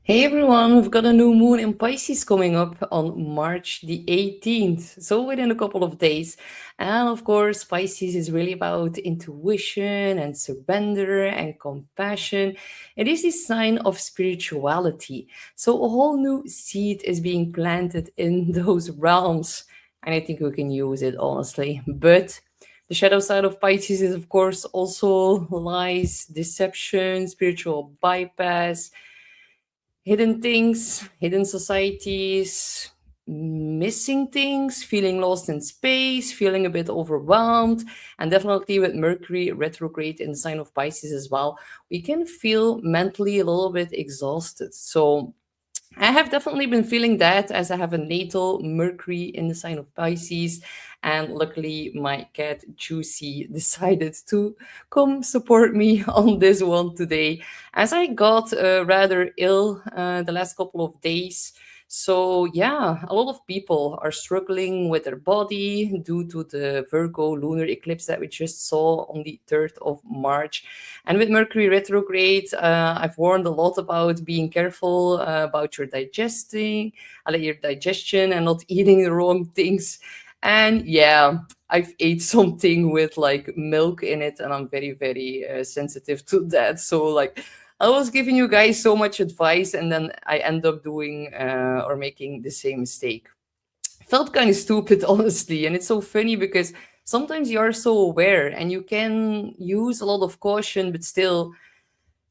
Hey everyone, we've got a new moon in Pisces coming up on March the 18th, so within a couple of days. And of course, Pisces is really about intuition and surrender and compassion. It is a sign of spirituality. So a whole new seed is being planted in those realms. And I think we can use it honestly. But the shadow side of Pisces is, of course, also lies, deception, spiritual bypass, hidden things, hidden societies, missing things, feeling lost in space, feeling a bit overwhelmed, and definitely with Mercury retrograde in the sign of Pisces as well, we can feel mentally a little bit exhausted. So I have definitely been feeling that as I have a natal Mercury in the sign of Pisces. And luckily, my cat Juicy decided to come support me on this one today, as I got rather ill the last couple of days. So, yeah, a lot of people are struggling with their body due to the Virgo lunar eclipse that we just saw on the 3rd of March. And with Mercury retrograde, I've warned a lot about being careful about your digestion and not eating the wrong things. And yeah, I've ate something with like milk in it, and I'm very, very sensitive to that. So like, I was giving you guys so much advice, and then I end up doing or making the same mistake. Felt kind of stupid, honestly. And it's so funny because sometimes you are so aware and you can use a lot of caution, but still,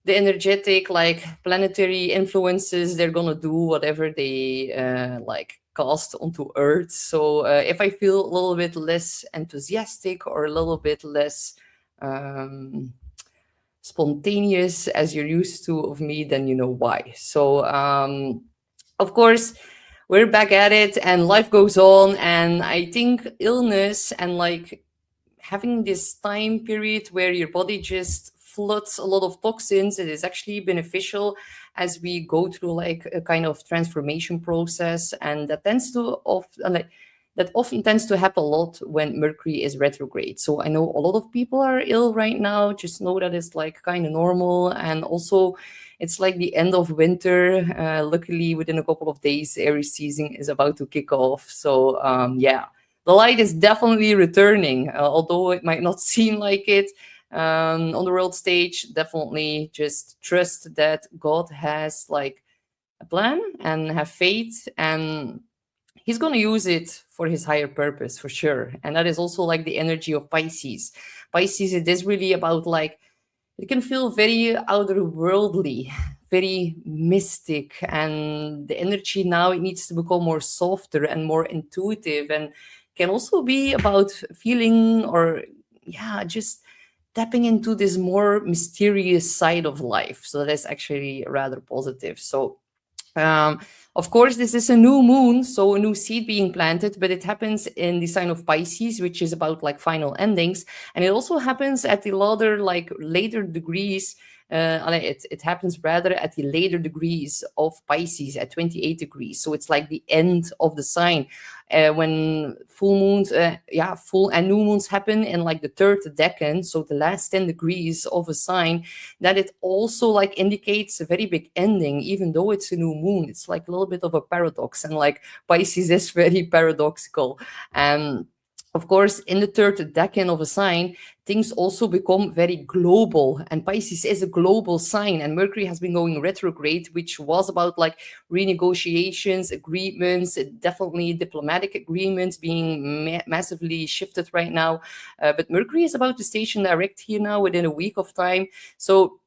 the energetic, like planetary influences, they're gonna do whatever they like cast onto Earth. So if I feel a little bit less enthusiastic or a little bit less um, spontaneous as you're used to of me, then you know why. So of course, we're back at it and life goes on. And I think illness and like having this time period where your body just floods a lot of toxins, it is actually beneficial as we go through like a kind of transformation process. And that tends to that often tends to happen a lot when Mercury is retrograde. So I know a lot of people are ill right now. Just know that it's like kind of normal. And also, it's like the end of winter. Luckily, within a couple of days, Aries season is about to kick off. So, yeah, the light is definitely returning, although it might not seem like it on the world stage. Definitely just trust that God has like a plan and have faith, and he's going to use it for his higher purpose for sure. And that is also like the energy of Pisces. Pisces, it is really about like, it can feel very outerworldly, very mystic, and the energy now it needs to become more softer and more intuitive, and can also be about feeling or yeah, just tapping into this more mysterious side of life. So that's actually rather positive. So um, of course, this is a new moon, so a new seed being planted, but it happens in the sign of Pisces, which is about like final endings, and it also happens at the later degrees. It happens rather at the later degrees of Pisces at 28 degrees. So it's like the end of the sign. When full moons, full and new moons happen in like the third decan, so the last 10 degrees of a sign, that it also like indicates a very big ending, even though it's a new moon. It's like a little bit of a paradox, and like Pisces is very paradoxical. And of course, in the third decan of a sign, things also become very global. And Pisces is a global sign, and Mercury has been going retrograde, which was about like renegotiations, agreements, definitely diplomatic agreements being massively shifted right now. But Mercury is about to station direct here now within a week of time. So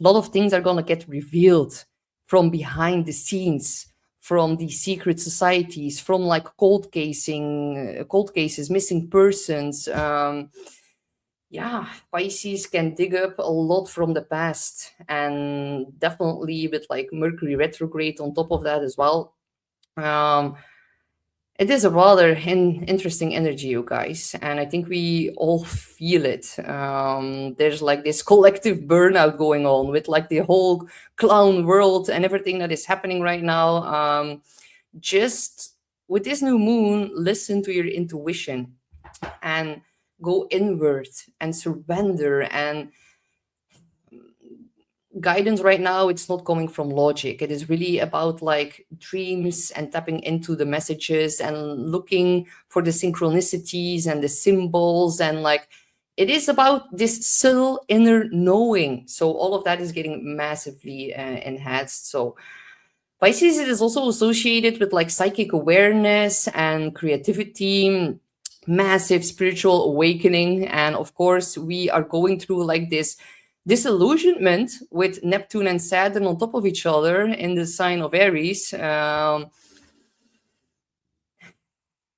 a lot of things are going to get revealed from behind the scenes, from the secret societies, from like cold cases, missing persons. Yeah, Pisces can dig up a lot from the past, and definitely with like Mercury retrograde on top of that as well. Um, it is a rather interesting energy, you guys, and I think we all feel it. There's like this collective burnout going on with like the whole clown world and everything that is happening right now. Just with this new moon, listen to your intuition and go inward and surrender and guidance right now, it's not coming from logic. It is really about like dreams and tapping into the messages and looking for the synchronicities and the symbols, and like it is about this subtle inner knowing. So all of that is getting massively enhanced. So Pisces, it is also associated with like psychic awareness and creativity, massive spiritual awakening. And of course, we are going through like this disillusionment with Neptune and Saturn on top of each other in the sign of Aries.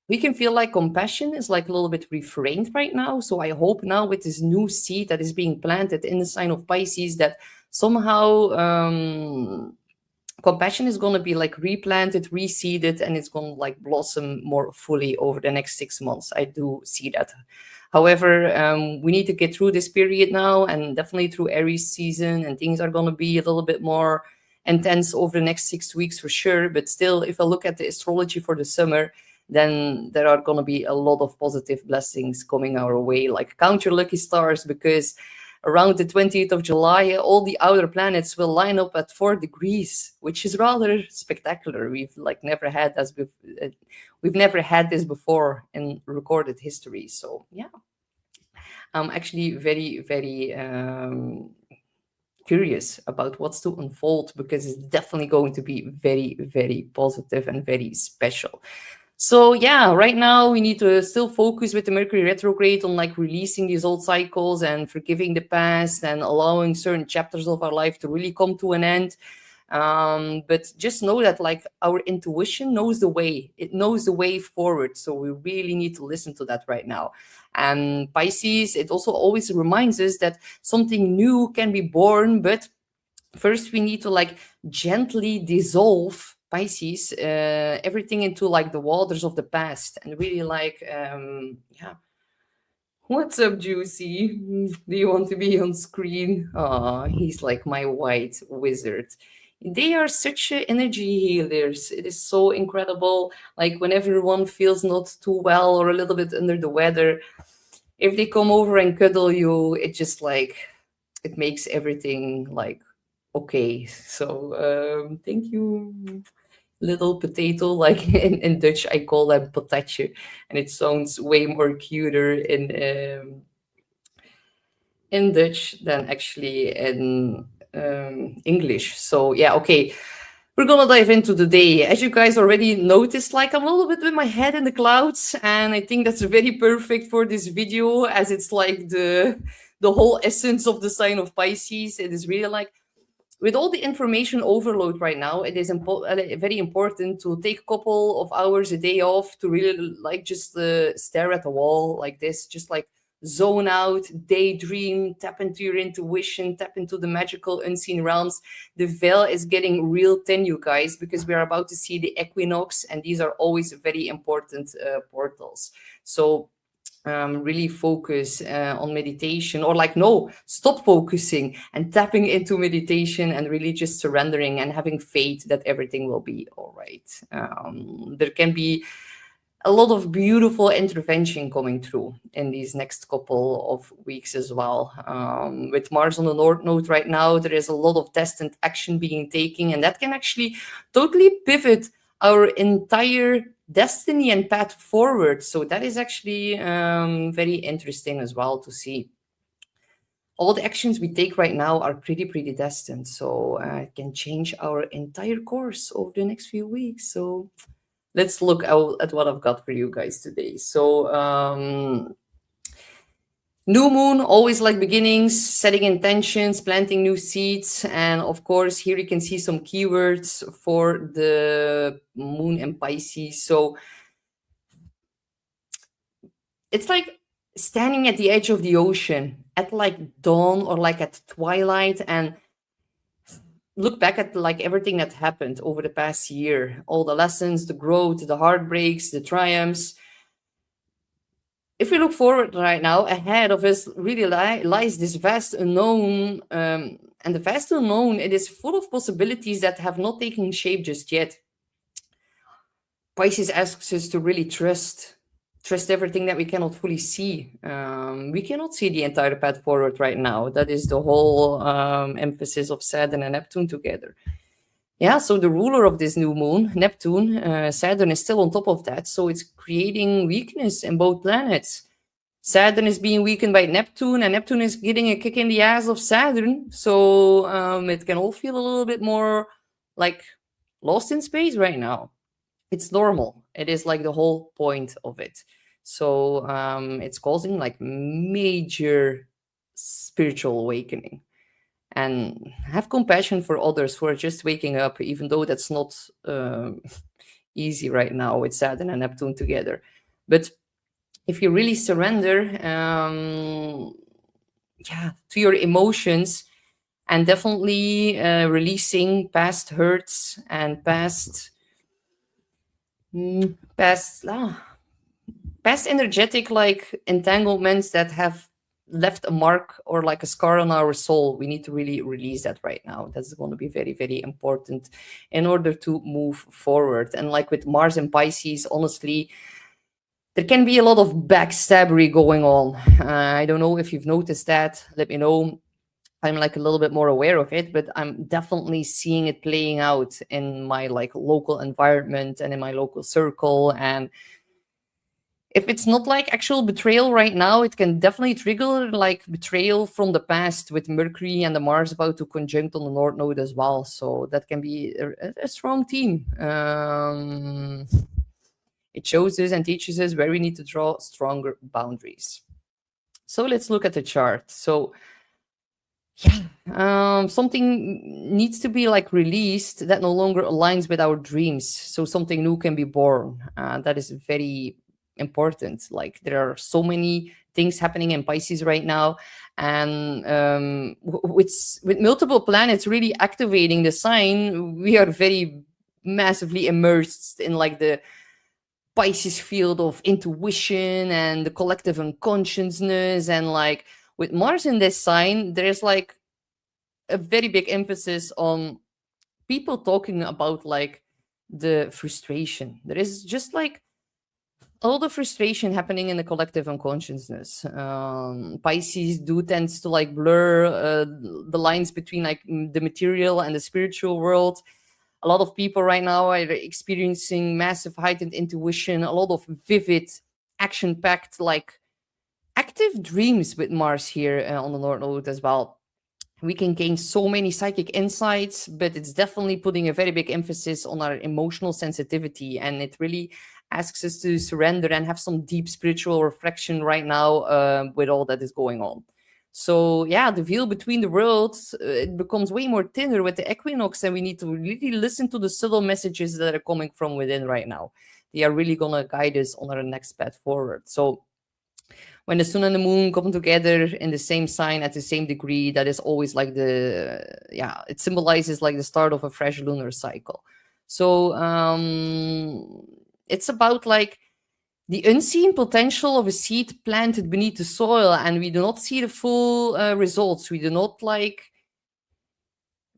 We can feel like compassion is like a little bit refrained right now. So I hope now with this new seed that is being planted in the sign of Pisces that somehow compassion is going to be like replanted, reseeded, and it's going to like blossom more fully over the next 6 months. I do see that. However, we need to get through this period now, and definitely through Aries season, and things are going to be a little bit more intense over the next 6 weeks for sure. But still, if I look at the astrology for the summer, then there are going to be a lot of positive blessings coming our way. Like count your lucky stars, because around the 20th of July, all the outer planets will line up at 4 degrees, which is rather spectacular. We've like never had as we've never had this before in recorded history. So yeah, I'm actually very, very curious about what's to unfold, because it's definitely going to be very, very positive and very special. So yeah, right now we need to still focus with the Mercury retrograde on like releasing these old cycles and forgiving the past and allowing certain chapters of our life to really come to an end. But just know that like our intuition knows the way. It knows the way forward. So we really need to listen to that right now. And Pisces, it also always reminds us that something new can be born, but first we need to like gently dissolve Pisces, everything into like the waters of the past, and really like yeah, what's up, Juicy? Do you want to be on screen? Oh, he's like my white wizard. They are such energy healers. It is so incredible. Like when everyone feels not too well or a little bit under the weather, if they come over and cuddle you, it just like it makes everything like okay. So thank you, little potato. Like in Dutch, I call them patatje, and it sounds way more cuter in Dutch than actually in English. So yeah, okay. We're gonna dive into the day. As you guys already noticed, like I'm a little bit with my head in the clouds, and I think that's very perfect for this video, as it's like the whole essence of the sign of Pisces. It is really like with all the information overload right now, it is very important to take a couple of hours a day off to really like just stare at the wall like this, just like zone out, daydream, tap into your intuition, tap into the magical unseen realms. The veil is getting real thin, you guys, because we are about to see the equinox, and these are always very important portals. So really focus on meditation, or like no, stop focusing and tapping into meditation and really just surrendering and having faith that everything will be all right. There can be a lot of beautiful intervention coming through in these next couple of weeks as well. With Mars on the North Node right now, there is a lot of destined action being taken, and that can actually totally pivot our entire destiny and path forward. So that is actually very interesting as well to see. All the actions we take right now are pretty destined, so it can change our entire course over the next few weeks. So let's look at what I've got for you guys today. So new moon, always like beginnings, setting intentions, planting new seeds. And of course, here you can see some keywords for the moon and Pisces. So it's like standing at the edge of the ocean at like dawn or like at twilight, and look back at like everything that happened over the past year, all the lessons, the growth, the heartbreaks, the triumphs. If we look forward right now, ahead of us really lies this vast unknown. And the vast unknown, it is full of possibilities that have not taken shape just yet. Pisces asks us to really trust trust everything that we cannot fully see. We cannot see the entire path forward right now. That is the whole emphasis of Saturn and Neptune together. Yeah, so the ruler of this new moon, Neptune, Saturn is still on top of that. So it's creating weakness in both planets. Saturn is being weakened by Neptune, and Neptune is getting a kick in the ass of Saturn. So it can all feel a little bit more like lost in space right now. It's normal. It is like the whole point of it. So it's causing like major spiritual awakening. And have compassion for others who are just waking up, even though that's not easy right now with Saturn and Neptune together. But if you really surrender, to your emotions, and definitely releasing past hurts and past past energetic like entanglements that have left a mark or like a scar on our soul, we need to really release that right now. That's going to be very, very important in order to move forward. And like with Mars and Pisces, honestly, there can be a lot of backstabbery going on. I don't know if you've noticed that. Let me know. I'm like a little bit more aware of it, but I'm definitely seeing it playing out in my like local environment and in my local circle. And if it's not like actual betrayal right now, it can definitely trigger like betrayal from the past with Mercury and the Mars about to conjunct on the North Node as well. So that can be a strong team. It shows us and teaches us where we need to draw stronger boundaries. So let's look at the chart. So something needs to be like released that no longer aligns with our dreams. So something new can be born. That is very important. Like there are so many things happening in Pisces right now, and with multiple planets really activating the sign, we are very massively immersed in like the Pisces field of intuition and the collective unconsciousness. And like with Mars in this sign, there's like a very big emphasis on people talking about like the frustration. There is just like a lot of frustration happening in the collective unconsciousness. Pisces do tends to like blur the lines between like the material and the spiritual world. A lot of people right now are experiencing massive heightened intuition, a lot of vivid, action-packed, like active dreams with Mars here on the North Node as well. We can gain so many psychic insights, but it's definitely putting a very big emphasis on our emotional sensitivity. And it really asks us to surrender and have some deep spiritual reflection right now with all that is going on. So yeah, the veil between the worlds, it becomes way more thinner with the equinox, and we need to really listen to the subtle messages that are coming from within right now. They are really going to guide us on our next path forward. So when the sun and the moon come together in the same sign at the same degree, that is always like it symbolizes like the start of a fresh lunar cycle. So it's about like the unseen potential of a seed planted beneath the soil, and we do not see the full results. We do not like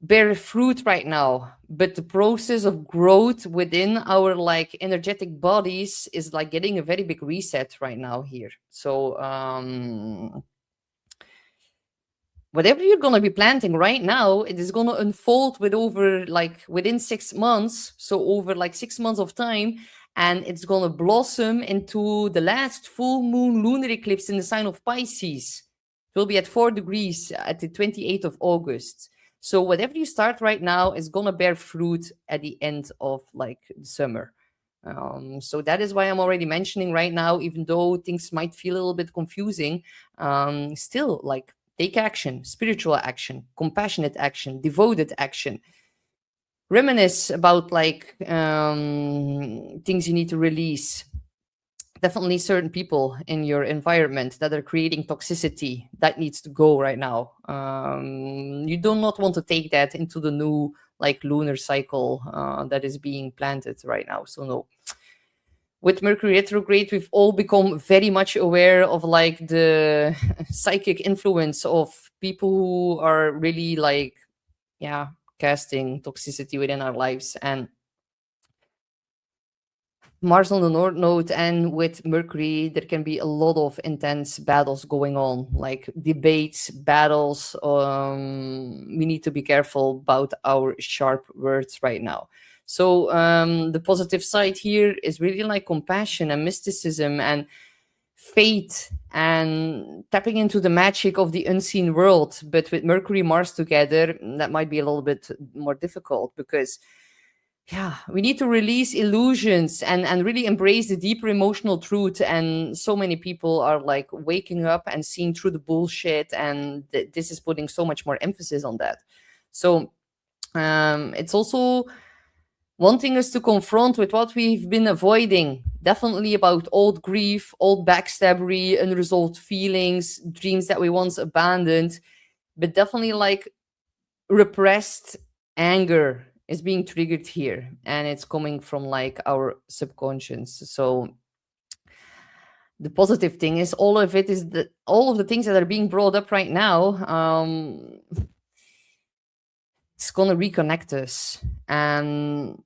bear fruit right now, but the process of growth within our like energetic bodies is like getting a very big reset right now here. So whatever you're going to be planting right now, it is going to unfold within 6 months. So over like 6 months of time, and it's going to blossom into the last full moon lunar eclipse in the sign of Pisces. It will be at 4 degrees at the 28th of August. So whatever you start right now is going to bear fruit at the end of like the summer. So that is why I'm already mentioning right now, even though things might feel a little bit confusing, still like take action, spiritual action, compassionate action, devoted action. Reminisce about like things you need to release. Definitely certain people in your environment that are creating toxicity that needs to go right now. You do not want to take that into the new like lunar cycle that is being planted right now. So no. With Mercury retrograde, we've all become very much aware of like the psychic influence of people who are really like, casting toxicity within our lives. And Mars on the North Node and with Mercury, there can be a lot of intense battles going on, like debates, battles. We need to be careful about our sharp words right now. So the positive side here is really like compassion and mysticism and faith and tapping into the magic of the unseen world. But with Mercury, Mars together, that might be a little bit more difficult because yeah, we need to release illusions and really embrace the deeper emotional truth. And so many people are like waking up and seeing through the bullshit, and this is putting so much more emphasis on that. So it's also wanting us to confront with what we've been avoiding, definitely about old grief, old backstabbery, unresolved feelings, dreams that we once abandoned, but definitely like repressed anger is being triggered here, and it's coming from like our subconscious. So the positive thing is all of it is that all of the things that are being brought up right now, it's gonna reconnect us, and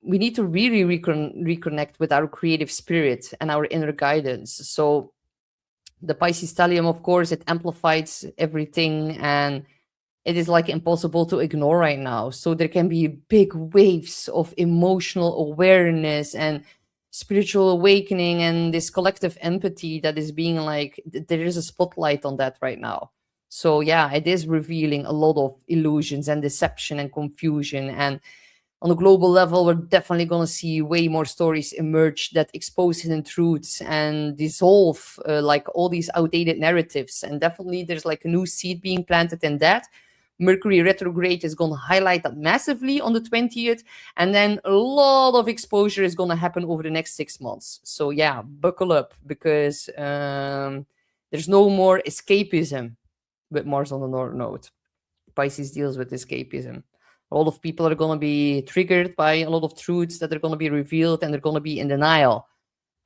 we need to really reconnect with our creative spirit and our inner guidance. So the Pisces stellium, of course, it amplifies everything, and it is like impossible to ignore right now. So there can be big waves of emotional awareness and spiritual awakening and this collective empathy that is being like there is a spotlight on that right now. So yeah, it is revealing a lot of illusions and deception and confusion. And on a global level, we're definitely going to see way more stories emerge that expose hidden truths and dissolve like all these outdated narratives. And definitely there's like a new seed being planted in that. Mercury retrograde is going to highlight that massively on the 20th. And then a lot of exposure is going to happen over the next 6 months. So yeah, buckle up, because there's no more escapism with Mars on the North Node. Pisces deals with escapism. A lot of people are going to be triggered by a lot of truths that are going to be revealed, and they're going to be in denial.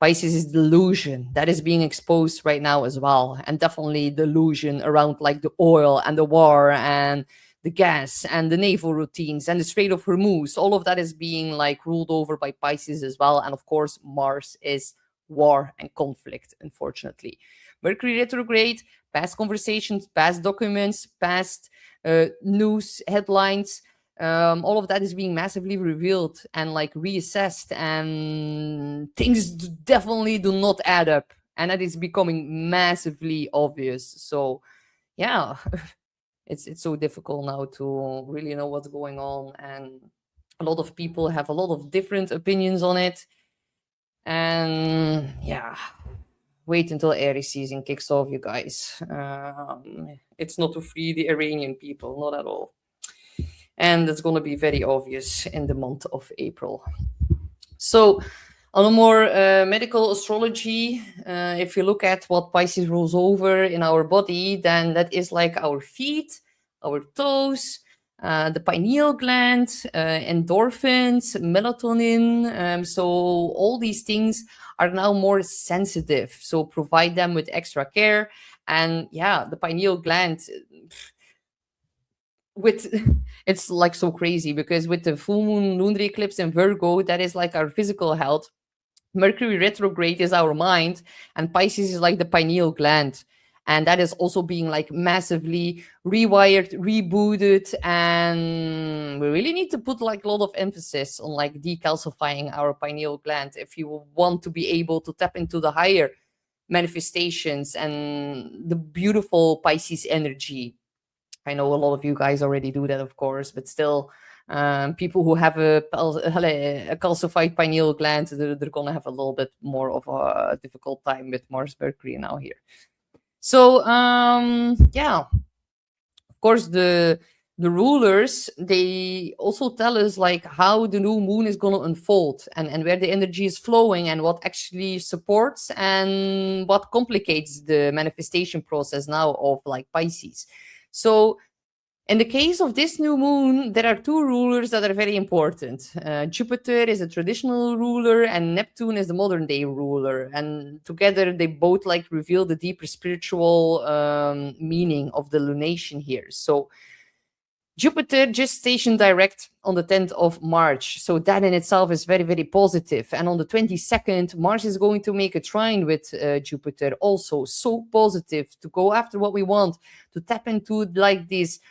Pisces is delusion that is being exposed right now as well. And definitely delusion around like the oil and the war and the gas and the naval routines and the Strait of Hormuz. All of that is being like ruled over by Pisces as well. And of course, Mars is war and conflict, unfortunately. Mercury retrograde, past conversations, past documents, past news headlines, all of that is being massively revealed and like reassessed, and things definitely do not add up, and that is becoming massively obvious. So yeah, it's so difficult now to really know what's going on, and a lot of people have a lot of different opinions on it. And yeah, wait until Aries season kicks off, you guys. It's not to free the Iranian people, not at all. And it's going to be very obvious in the month of April. So, on a more medical astrology, if you look at what Pisces rules over in our body, then that is like our feet, our toes, the pineal gland, endorphins, melatonin. So all these things are now more sensitive. So provide them with extra care. And yeah, the pineal gland, with it's like so crazy because with the full moon lunar eclipse in Virgo, that is like our physical health. Mercury retrograde is our mind, and Pisces is like the pineal gland. And that is also being like massively rewired, rebooted. And we really need to put like a lot of emphasis on like decalcifying our pineal gland if you want to be able to tap into the higher manifestations and the beautiful Pisces energy. I know a lot of you guys already do that, of course, but still, people who have a calcified pineal gland, they're going to have a little bit more of a difficult time with Mars Mercury now here. So, yeah, of course, the rulers, they also tell us like how the new moon is going to unfold, and where the energy is flowing, and what actually supports and what complicates the manifestation process now of like Pisces. So in the case of this new moon, there are two rulers that are very important. Jupiter is a traditional ruler, and Neptune is the modern day ruler. And together, they both like reveal the deeper spiritual meaning of the lunation here. So Jupiter just stationed direct on the 10th of March. So that in itself is very, very positive. And on the 22nd, Mars is going to make a trine with Jupiter also. So positive to go after what we want, to tap into like these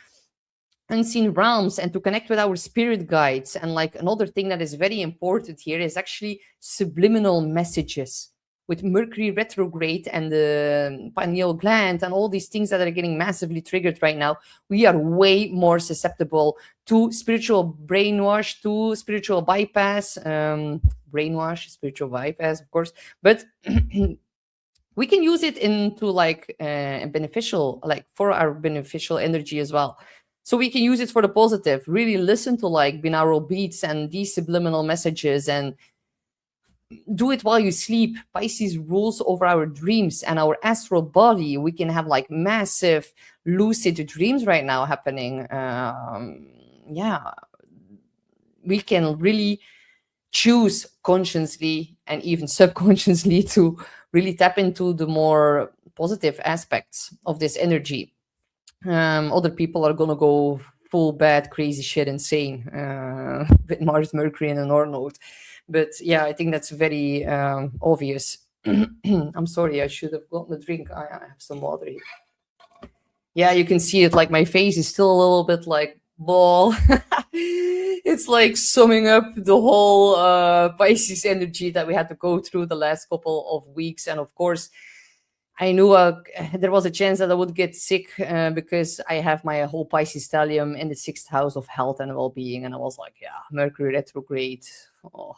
unseen realms and to connect with our spirit guides. And like another thing that is very important here is actually subliminal messages. With Mercury retrograde and the pineal gland and all these things that are getting massively triggered right now, we are way more susceptible to spiritual brainwash, to spiritual bypass, brainwash, spiritual bypass, of course, but we can use it into like beneficial, like for our beneficial energy as well. So we can use it for the positive, really listen to like binaural beats and these subliminal messages and do it while you sleep. Pisces rules over our dreams and our astral body. We can have like massive lucid dreams right now happening. Yeah, we can really choose consciously and even subconsciously to really tap into the more positive aspects of this energy. Other people are gonna go full bad, crazy shit, insane with Mars, Mercury, and the North Node. But yeah, I think that's very obvious. I'm sorry, I should have gotten a drink. I have some water here. Yeah, you can see it. Like my face is still a little bit like ball. It's like summing up the whole Pisces energy that we had to go through the last couple of weeks. And of course, I knew there was a chance that I would get sick because I have my whole Pisces stellium in the 6th house of health and well-being. And I was like, yeah, Mercury retrograde. Oh.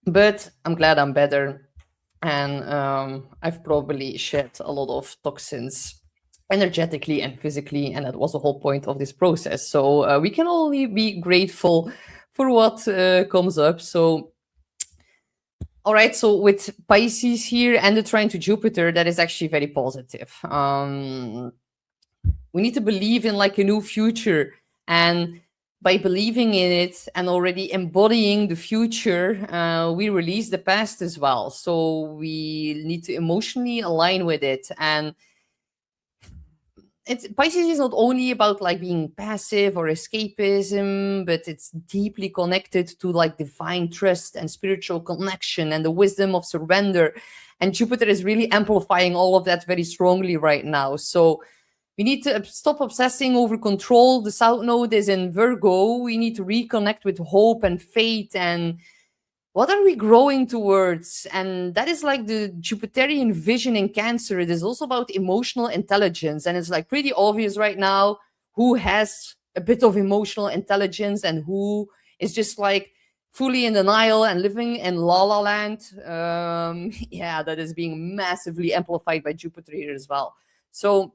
But I'm glad I'm better. And I've probably shed a lot of toxins energetically and physically. And that was the whole point of this process. So we can only be grateful for what comes up. So all right, so with Pisces here and the trine to Jupiter, that is actually very positive. We need to believe in like a new future, and by believing in it and already embodying the future, we release the past as well. So we need to emotionally align with it. And Pisces is not only about like being passive or escapism, but it's deeply connected to like divine trust and spiritual connection and the wisdom of surrender. And Jupiter is really amplifying all of that very strongly right now. So we need to stop obsessing over control. The South Node is in Virgo. We need to reconnect with hope and faith and what are we growing towards? And that is like the Jupiterian vision in Cancer. It is also about emotional intelligence. And it's like pretty obvious right now who has a bit of emotional intelligence and who is just like fully in denial and living in la la land. Yeah, that is being massively amplified by Jupiter here as well. So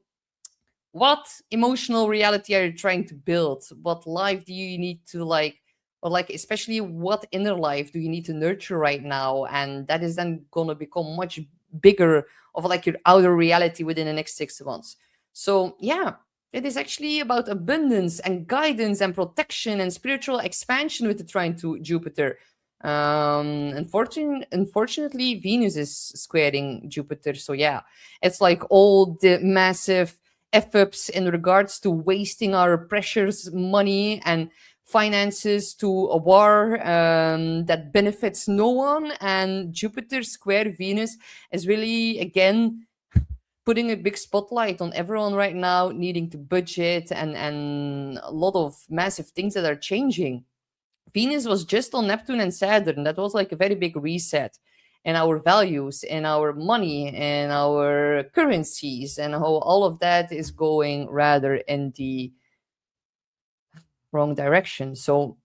what emotional reality are you trying to build? What life do you need to like, or like especially what inner life do you need to nurture right now? And that is then gonna become much bigger of like your outer reality within the next 6 months. So yeah, it is actually about abundance and guidance and protection and spiritual expansion with the trine to Jupiter. Unfortunately, Venus is squaring Jupiter. So yeah, it's like all the massive F-ups in regards to wasting our precious money and finances to a war that benefits no one. And Jupiter square Venus is really, again, putting a big spotlight on everyone right now needing to budget and a lot of massive things that are changing. Venus was just on Neptune and Saturn. That was like a very big reset in our values, in our money, in our currencies, and how all of that is going rather in the wrong direction. So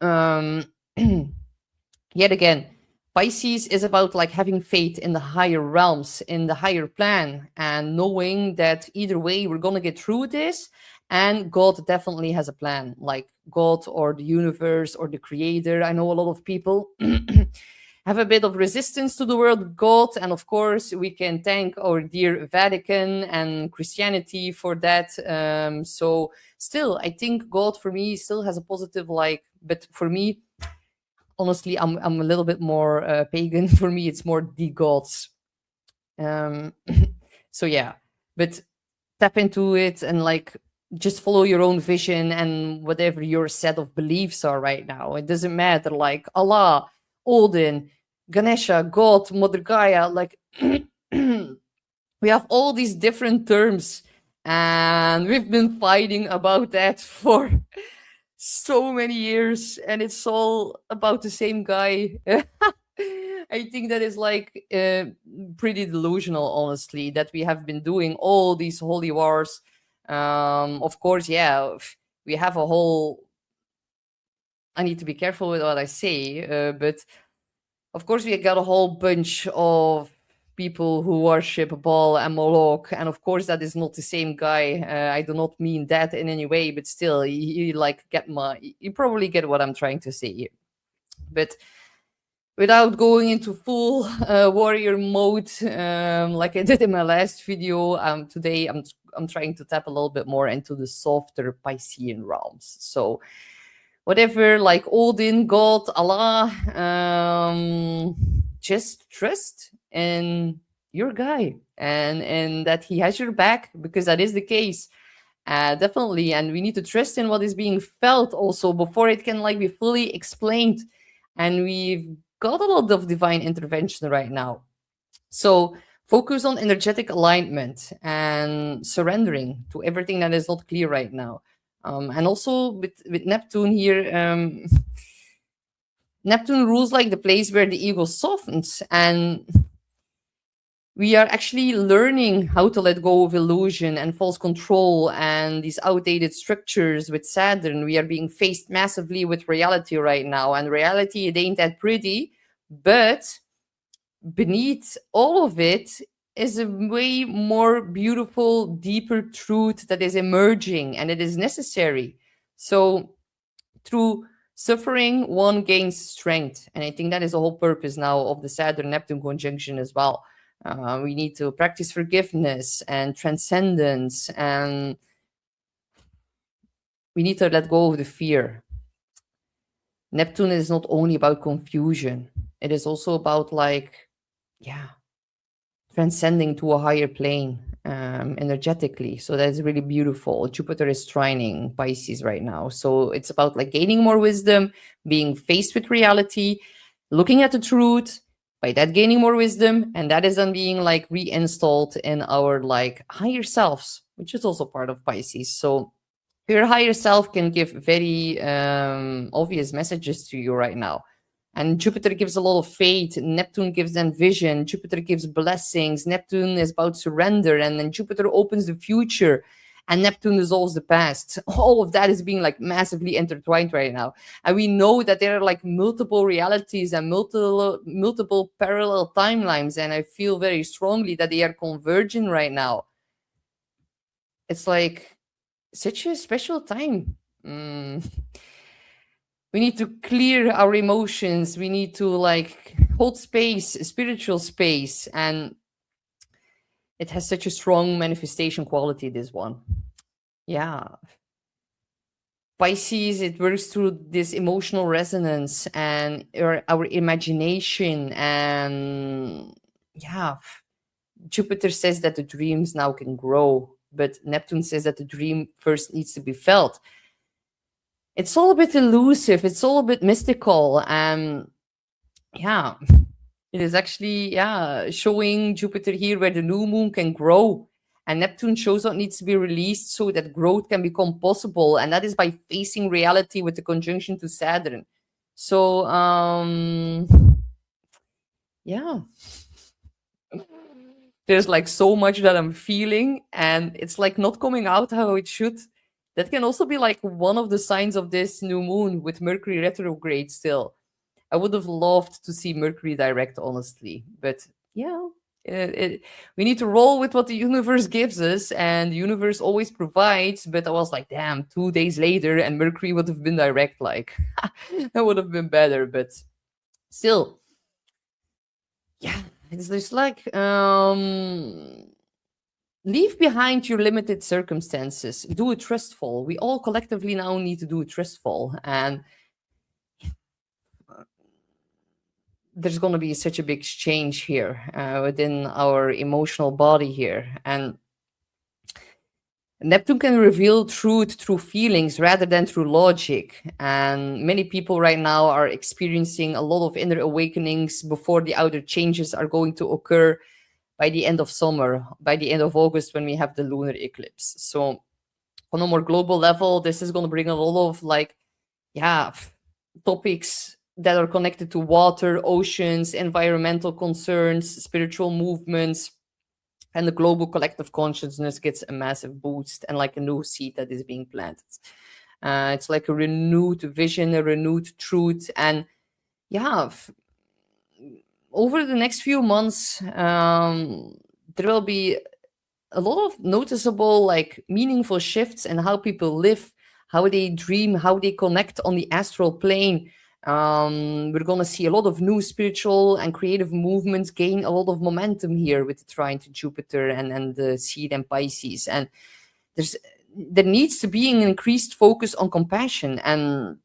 yet again, Pisces is about like having faith in the higher realms, in the higher plan, and knowing that either way we're gonna get through this. And God definitely has a plan, like God or the universe or the creator. I know a lot of people have a bit of resistance to the word God. And of course, we can thank our dear Vatican and Christianity for that. So still, I think God for me still has a positive like, but for me, honestly, I'm a little bit more pagan. For me, it's more the gods. So yeah, but tap into it and like just follow your own vision and whatever your set of beliefs are right now. It doesn't matter, like Allah, Odin, Ganesha, God, Mother Gaia, like we have all these different terms, and we've been fighting about that for so many years, and it's all about the same guy. I think that is like pretty delusional, honestly, that we have been doing all these holy wars. Of course, yeah, we have a whole. I need to be careful with what I say, but of course, we got a whole bunch of people who worship Baal and Moloch, and of course, that is not the same guy. I do not mean that in any way, but still, you like get you probably get what I'm trying to say here. But without going into full warrior mode, like I did in my last video, today I'm trying to tap a little bit more into the softer Piscean realms. So whatever, like Odin, God, Allah, just trust in your guy and that he has your back, because that is the case. Definitely, and we need to trust in what is being felt also before it can like be fully explained. And we've got a lot of divine intervention right now. So focus on energetic alignment and surrendering to everything that is not clear right now. And also with Neptune here, Neptune rules like the place where the ego softens, and we are actually learning how to let go of illusion and false control and these outdated structures. With Saturn, we are being faced massively with reality right now, and reality, it ain't that pretty, but beneath all of it is a way more beautiful, deeper truth that is emerging, and it is necessary. So through suffering, one gains strength. And I think that is the whole purpose now of the Saturn Neptune conjunction as well. We need to practice forgiveness and transcendence, and we need to let go of the fear. Neptune is not only about confusion, it is also about like, yeah, transcending to a higher plane energetically. So that's really beautiful. Jupiter is trining Pisces right now. So it's about like gaining more wisdom, being faced with reality, looking at the truth, by that gaining more wisdom, and that is then being like reinstalled in our like higher selves, which is also part of Pisces. So your higher self can give very obvious messages to you right now. And Jupiter gives a lot of faith. Neptune gives them vision. Jupiter gives blessings. Neptune is about surrender. And then Jupiter opens the future. And Neptune dissolves the past. All of that is being like massively intertwined right now. And we know that there are like multiple realities and multiple parallel timelines. And I feel very strongly that they are converging right now. It's like such a special time. We need to clear our emotions. We need to like hold space, spiritual space. And it has such a strong manifestation quality, this one. Yeah. Pisces, it works through this emotional resonance and our imagination. And yeah, Jupiter says that the dreams now can grow, but Neptune says that the dream first needs to be felt. It's all a bit elusive. It's all a bit mystical. Yeah, it is actually, yeah, showing Jupiter here where the new moon can grow. And Neptune shows what needs to be released so that growth can become possible. And that is by facing reality with the conjunction to Saturn. So, yeah. There's like so much that I'm feeling, and it's like not coming out how it should. That can also be like one of the signs of this new moon with Mercury retrograde still. I would have loved to see Mercury direct, honestly. But yeah, we need to roll with what the universe gives us, and the universe always provides. But I was like, damn, 2 days later, and Mercury would have been direct. Like, that would have been better. But still, yeah, it's just like, leave behind your limited circumstances. Do a trustful. We all collectively now need to do a trustful. And there's going to be such a big change here within our emotional body here. And Neptune can reveal truth through feelings rather than through logic. And many people right now are experiencing a lot of inner awakenings before the outer changes are going to occur by the end of summer, by the end of August, when we have the lunar eclipse. So, on a more global level, this is going to bring a lot of like, yeah, topics that are connected to water, oceans, environmental concerns, spiritual movements, and the global collective consciousness gets a massive boost and like a new seed that is being planted. It's like a renewed vision, a renewed truth, and yeah, over the next few months, there will be a lot of noticeable, like meaningful shifts in how people live, how they dream, how they connect on the astral plane. We're going to see a lot of new spiritual and creative movements gain a lot of momentum here with the trine to Jupiter and the seed and Pisces. And there's there needs to be an increased focus on compassion, and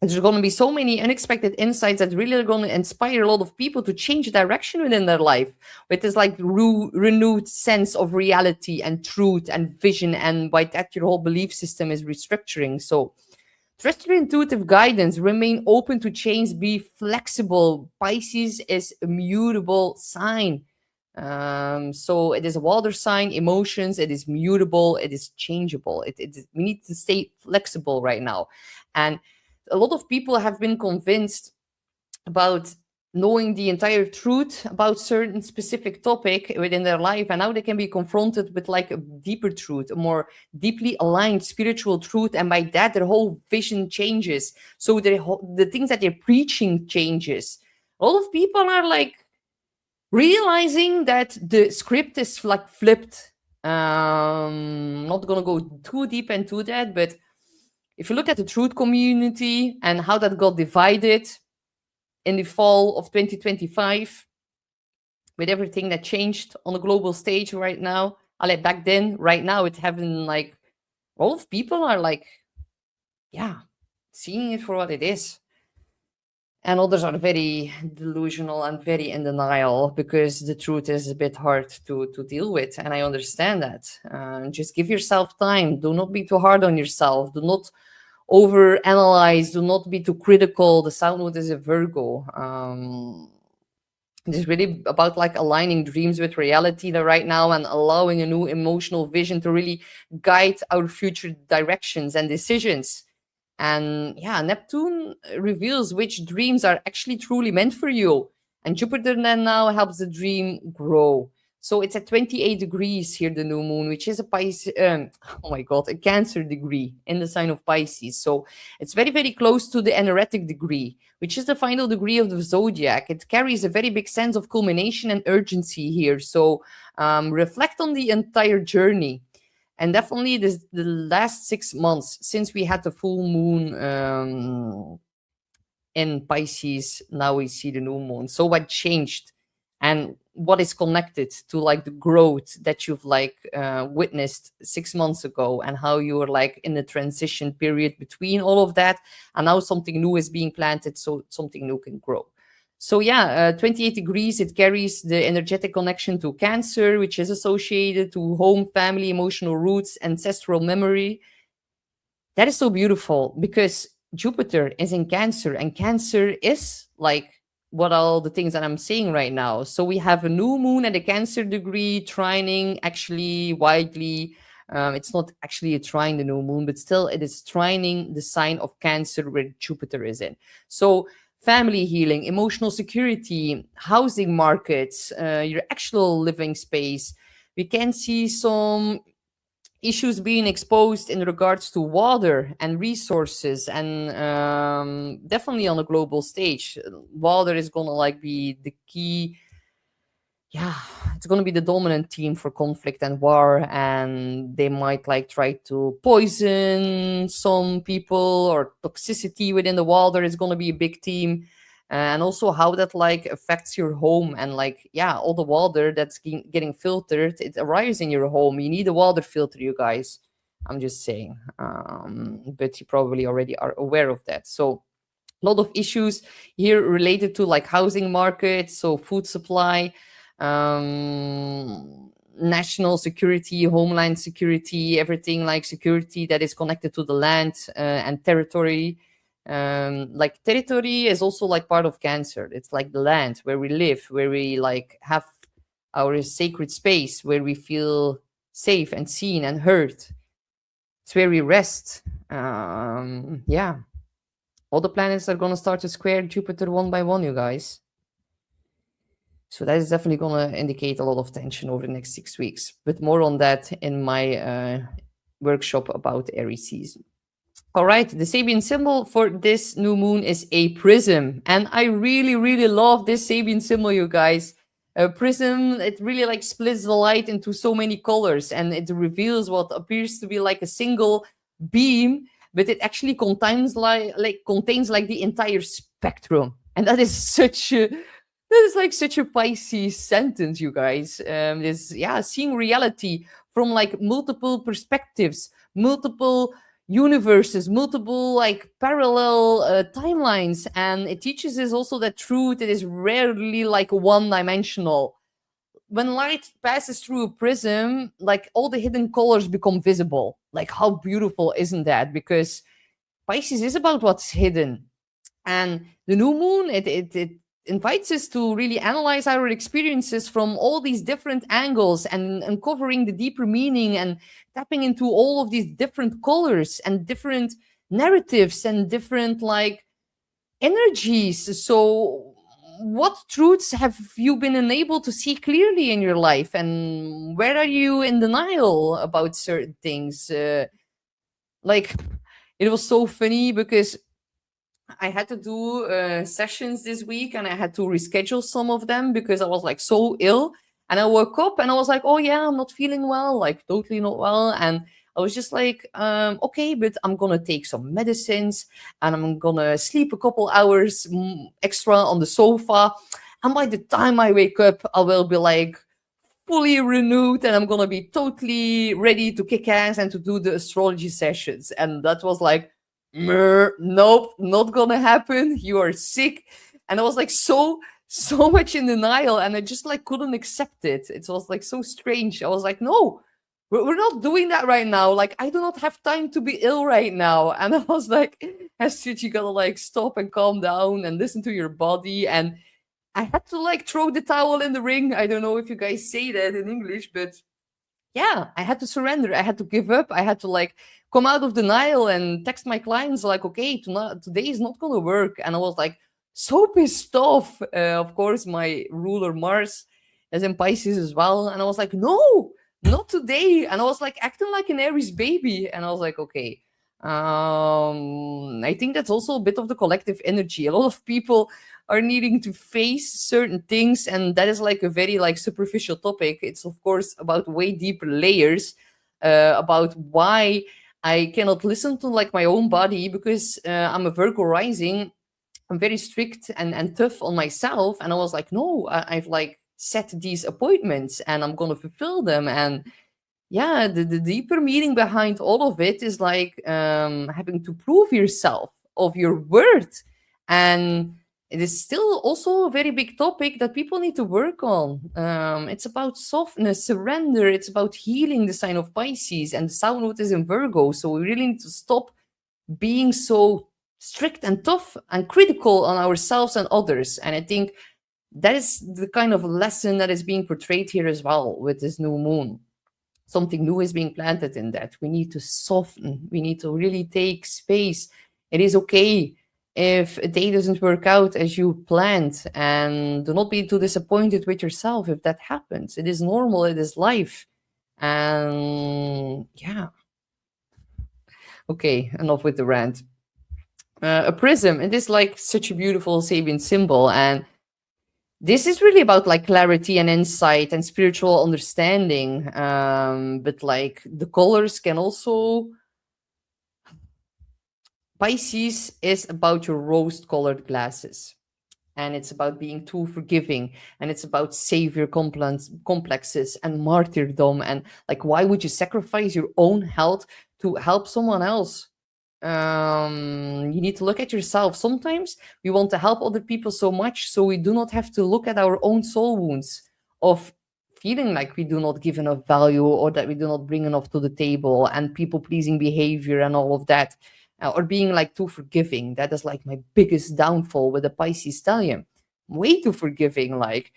there's going to be so many unexpected insights that really are going to inspire a lot of people to change direction within their life with this like renewed sense of reality and truth and vision, and by that your whole belief system is restructuring. So trust your intuitive guidance, remain open to change, be flexible. Pisces is a mutable sign. So it is a water sign, emotions, it is mutable, it is changeable. We need to stay flexible right now. And a lot of people have been convinced about knowing the entire truth about certain specific topic within their life, and now they can be confronted with like a deeper truth, a more deeply aligned spiritual truth, and by that their whole vision changes. So the things that they're preaching changes. A lot of people are like realizing that the script is like flipped. Not gonna go too deep into that, but if you look at the truth community and how that got divided in the fall of 2025, with everything that changed on the global stage right now, like back then, right now, it's having like a lot of people are like, yeah, seeing it for what it is. And others are very delusional and very in denial because the truth is a bit hard to deal with. And I understand that. Just give yourself time. Do not be too hard on yourself. Do not over analyze. Do not be too critical. The South Node is a Virgo. It's really about like aligning dreams with reality right now and allowing a new emotional vision to really guide our future directions and decisions. And yeah, Neptune reveals which dreams are actually truly meant for you. And Jupiter then now helps the dream grow. So it's at 28 degrees here, the new moon, which is a Pisces, oh my God, a Cancer degree in the sign of Pisces. So it's very, very close to the energetic degree, which is the final degree of the zodiac. It carries a very big sense of culmination and urgency here. So reflect on the entire journey. And definitely the last 6 months since we had the full moon in Pisces, now we see the new moon. So what changed and what is connected to like the growth that you've like witnessed 6 months ago, and how you were like in the transition period between all of that, and now something new is being planted so something new can grow. So yeah, 28 degrees, it carries the energetic connection to Cancer, which is associated to home, family, emotional roots, ancestral memory. That is so beautiful because Jupiter is in Cancer, and Cancer is like what all the things that I'm saying right now. So we have a new moon at a Cancer degree, trining actually widely. It's not actually a trine, the new moon, but still it is trining the sign of Cancer where Jupiter is in. So family healing, emotional security, housing markets, your actual living space. We can see some issues being exposed in regards to water and resources, and definitely on a global stage water is gonna like be the key. Yeah, it's going to be the dominant theme for conflict and war, and they might like try to poison some people, or toxicity within the water is going to be a big theme. And also how that like affects your home, and like yeah, all the water that's getting filtered, it arrives in your home. You need a water filter, you guys. I'm just saying, but you probably already are aware of that. So a lot of issues here related to like housing markets, so food supply, national security, homeland security, everything like security that is connected to the land and territory. Like territory is also like part of Cancer. It's like the land where we live, where we like have our sacred space, where we feel safe and seen and heard. It's where we rest. Yeah, all the planets are gonna start to square Jupiter one by one, you guys. So that is definitely going to indicate a lot of tension over the next 6 weeks. But more on that in my workshop about Aries season. All right, the Sabian symbol for this new moon is a prism. And I really, really love this Sabian symbol, you guys. A prism, it really like splits the light into so many colors and it reveals what appears to be like a single beam, but it actually contains contains like the entire spectrum. And that is such a like such a Pisces sentence, you guys. Seeing reality from like multiple perspectives, multiple universes, multiple like parallel timelines, and it teaches us also that truth it is rarely like one-dimensional. When light passes through a prism, like all the hidden colors become visible. Like how beautiful isn't that? Because Pisces is about what's hidden, and the new moon it invites us to really analyze our experiences from all these different angles and uncovering the deeper meaning and tapping into all of these different colors and different narratives and different like energies. So what truths have you been unable to see clearly in your life, and where are you in denial about certain things? Like it was so funny because I had to do sessions this week and I had to reschedule some of them because I was like so ill. And I woke up and I was like, oh yeah, I'm not feeling well, like totally not well. And I was just like, okay, but I'm going to take some medicines and I'm going to sleep a couple hours extra on the sofa. And by the time I wake up, I will be like fully renewed and I'm going to be totally ready to kick ass and to do the astrology sessions. And that was like, nope, not gonna happen. You are sick. And I was like so much in denial and I just like couldn't accept it. It was like so strange. I was like, no, we're not doing that right now. Like I do not have time to be ill right now. And I was like, Astrid, you gotta like stop and calm down and listen to your body. And I had to like throw the towel in the ring. I don't know if you guys say that in English, but yeah, I had to surrender. I had to give up. I had to like come out of denial and text my clients like, okay, today is not going to work. And I was like so pissed off. Of course, my ruler Mars is in Pisces as well. And I was like, no, not today. And I was like acting like an Aries baby. And I was like, okay. I think that's also a bit of the collective energy. A lot of people are needing to face certain things, and that is like a very like superficial topic. It's of course about way deeper layers, about why I cannot listen to like my own body because I'm a Virgo rising. I'm very strict and tough on myself, and I was like, no, I've like set these appointments and I'm gonna fulfill them. And yeah, the deeper meaning behind all of it is like having to prove yourself of your worth. And it is still also a very big topic that people need to work on. It's about softness, surrender. It's about healing the sign of Pisces, and the South Node is in Virgo. So we really need to stop being so strict and tough and critical on ourselves and others. And I think that is the kind of lesson that is being portrayed here as well with this new moon. Something new is being planted in that. We need to soften. We need to really take space. It is okay if a day doesn't work out as you planned, and do not be too disappointed with yourself if that happens. It is normal. It is life. And yeah. Okay, enough with the rant. A prism. It is like such a beautiful Sabian symbol, and this is really about like clarity and insight and spiritual understanding. But like the colors can also. Pisces is about your rose-colored glasses. And it's about being too forgiving. And it's about savior complexes and martyrdom. And like, why would you sacrifice your own health to help someone else? You need to look at yourself. Sometimes we want to help other people so much, so we do not have to look at our own soul wounds of feeling like we do not give enough value or that we do not bring enough to the table, and people pleasing behavior and all of that, or being like too forgiving. That is like my biggest downfall with the Pisces stellium. Way too forgiving. Like,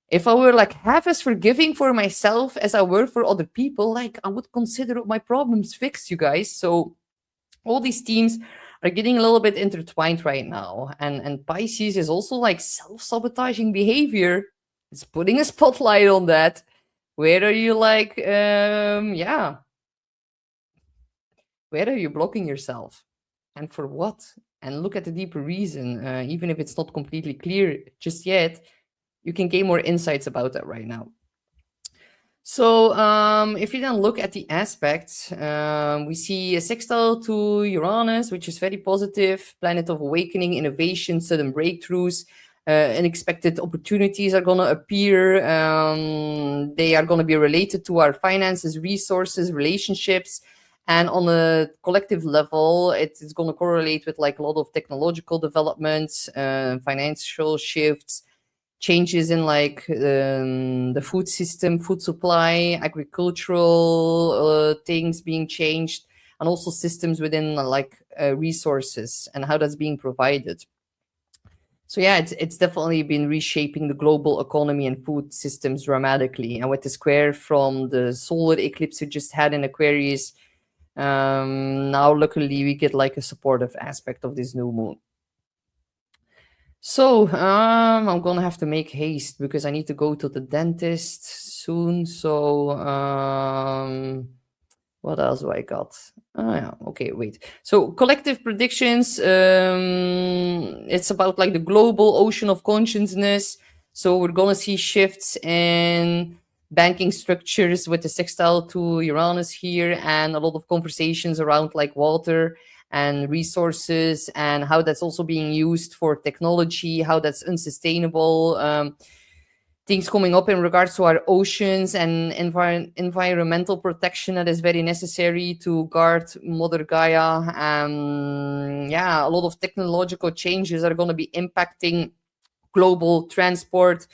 if I were like half as forgiving for myself as I were for other people, like I would consider my problems fixed, you guys. So all these themes are getting a little bit intertwined right now. And Pisces is also like self-sabotaging behavior. It's putting a spotlight on that. Where are you like, where are you blocking yourself? And for what? And look at the deeper reason. Even if it's not completely clear just yet, you can gain more insights about that right now. So if you then look at the aspects, we see a sextile to Uranus, which is very positive, planet of awakening, innovation, sudden breakthroughs, unexpected opportunities are going to appear. They are going to be related to our finances, resources, relationships. And on a collective level, it is going to correlate with like a lot of technological developments, financial shifts, changes in like the food system, food supply, agricultural things being changed, and also systems within like resources and how that's being provided. So yeah, it's definitely been reshaping the global economy and food systems dramatically. And with the square from the solar eclipse we just had in Aquarius, now luckily we get like a supportive aspect of this new moon. So, I'm gonna have to make haste because I need to go to the dentist soon. So, what else do I got? Oh, yeah. Okay, wait. So, collective predictions. It's about like the global ocean of consciousness. So, we're gonna see shifts in banking structures with the sextile to Uranus here, and a lot of conversations around like water and resources and how that's also being used for technology, how that's unsustainable. Things coming up in regards to our oceans and environmental protection that is very necessary to guard Mother Gaia. Yeah, a lot of technological changes are going to be impacting global transport,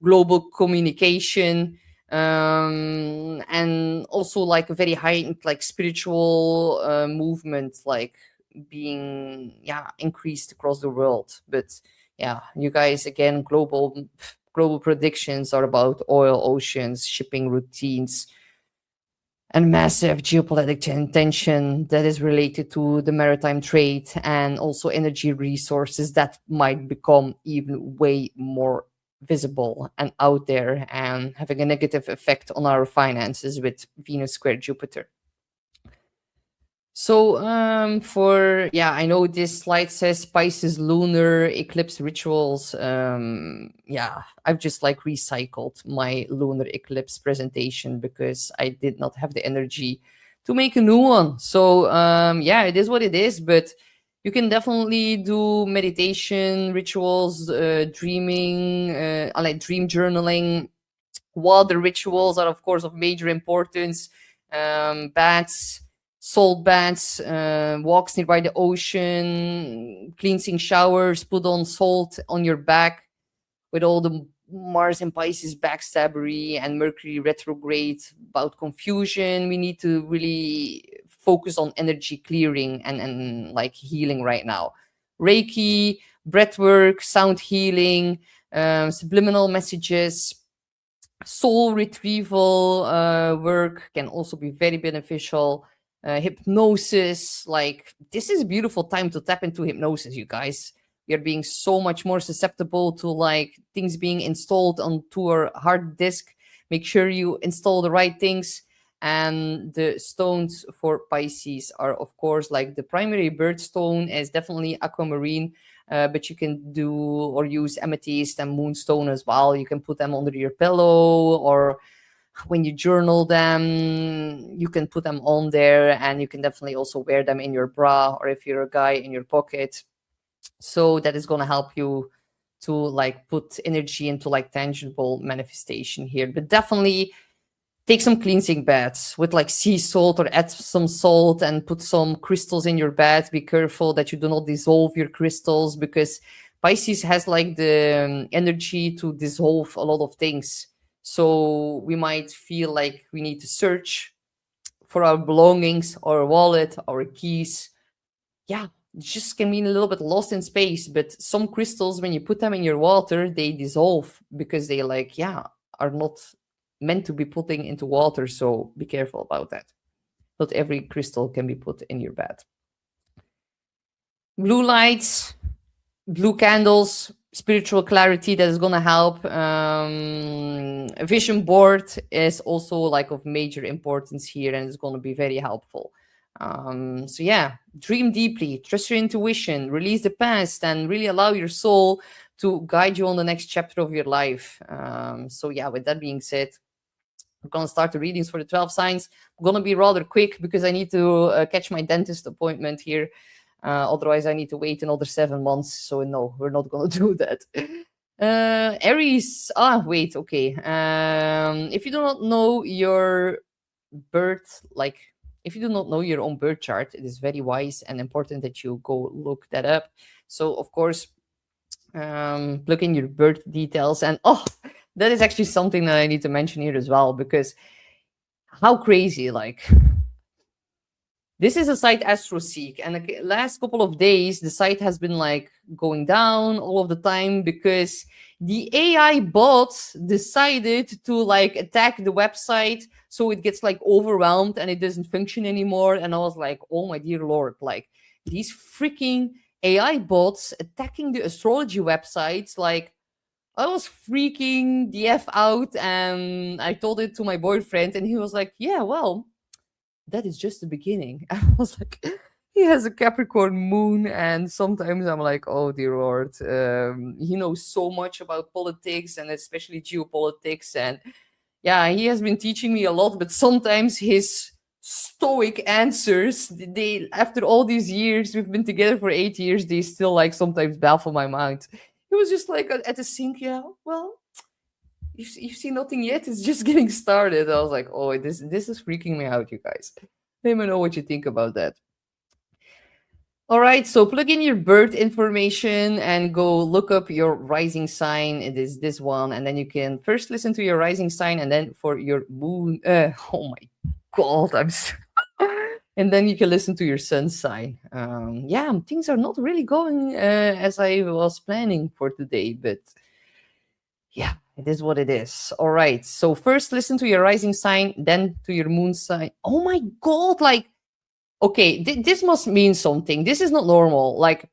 global communication, and also like a very heightened like spiritual movement like being increased across the world. But yeah, you guys, again, global predictions are about oil, oceans, shipping routines, and massive geopolitical tension that is related to the maritime trade and also energy resources that might become even way more visible and out there and having a negative effect on our finances with Venus square Jupiter. So I know this slide says Pisces lunar eclipse rituals. I've just like recycled my lunar eclipse presentation because I did not have the energy to make a new one. So it is what it is, but you can definitely do meditation rituals, dreaming, like dream journaling. Water rituals are of course of major importance. Baths, salt baths, walks nearby the ocean, cleansing showers, put on salt on your back with all the Mars and Pisces backstabbery and Mercury retrograde about confusion. We need to really focus on energy clearing and like healing right now. Reiki, breathwork, sound healing, subliminal messages, soul retrieval work can also be very beneficial. Hypnosis, like this is a beautiful time to tap into hypnosis, you guys. We are being so much more susceptible to like things being installed onto our hard disk. Make sure you install the right things. And the stones for Pisces are, of course, like the primary birthstone is definitely aquamarine, but you can do or use amethyst and moonstone as well. You can put them under your pillow, or when you journal them, you can put them on there, and you can definitely also wear them in your bra, or if you're a guy, in your pocket. So that is going to help you to like put energy into like tangible manifestation here. But definitely take some cleansing baths with like sea salt, or add some salt and put some crystals in your bath. Be careful that you do not dissolve your crystals, because Pisces has like the energy to dissolve a lot of things. So we might feel like we need to search for our belongings, our wallet, our keys. Yeah, just can mean a little bit lost in space. But some crystals, when you put them in your water, they dissolve because they like, yeah, are not meant to be putting into water. So be careful about that. Not every crystal can be put in your bed. Blue lights, blue candles, spiritual clarity that is going to help. A vision board is also like of major importance here, and it's going to be very helpful. So yeah, dream deeply, trust your intuition, release the past, and really allow your soul to guide you on the next chapter of your life. So yeah, with that being said, I'm gonna start the readings for the 12 signs. I'm gonna be rather quick because I need to catch my dentist appointment here. Otherwise, I need to wait another 7 months. So no, we're not gonna do that. Aries. Wait. Okay. If you do not know your birth, like if you do not know your own birth chart, it is very wise and important that you go look that up. So of course, plug in your birth details, and that is actually something that I need to mention here as well, because how crazy, like, this is a site AstroSeek, and the last couple of days the site has been like going down all of the time because the AI bot decided to like attack the website, so it gets like overwhelmed and it doesn't function anymore. And I was like, oh my dear lord, like these freaking AI bots attacking the astrology websites, like I was freaking the F out, and I told it to my boyfriend, and he was like, yeah, well, that is just the beginning. I was like, he has a Capricorn moon, and sometimes I'm like, oh dear lord, he knows so much about politics and especially geopolitics, and yeah, he has been teaching me a lot. But sometimes his stoic answers, they after all these years, we've been together for 8 years, they still like sometimes baffle my mind. It was just like at the sink, yeah, well, you see nothing yet. It's just getting started. I was like, oh, this is freaking me out, you guys. Let me know what you think about that. All right, so plug in your birth information and go look up your rising sign. It is this one, and then you can first listen to your rising sign, and then for your moon. Oh my god, and then you can listen to your sun sign. Yeah, things are not really going as I was planning for today, but yeah, it is what it is. All right. So first listen to your rising sign, then to your moon sign. Oh my god, like okay, this must mean something. This is not normal. Like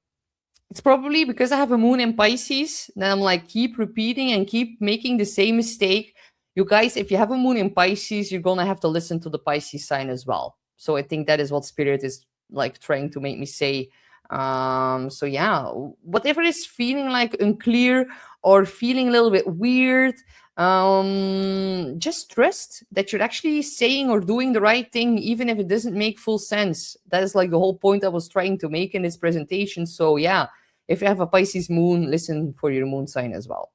it's probably because I have a moon in Pisces, then I'm like keep repeating and keep making the same mistake. You guys, if you have a moon in Pisces, you're going to have to listen to the Pisces sign as well. So I think that is what spirit is like trying to make me say. So yeah, whatever is feeling like unclear or feeling a little bit weird, just trust that you're actually saying or doing the right thing, even if it doesn't make full sense. That is like the whole point I was trying to make in this presentation. So yeah, if you have a Pisces moon, listen for your moon sign as well.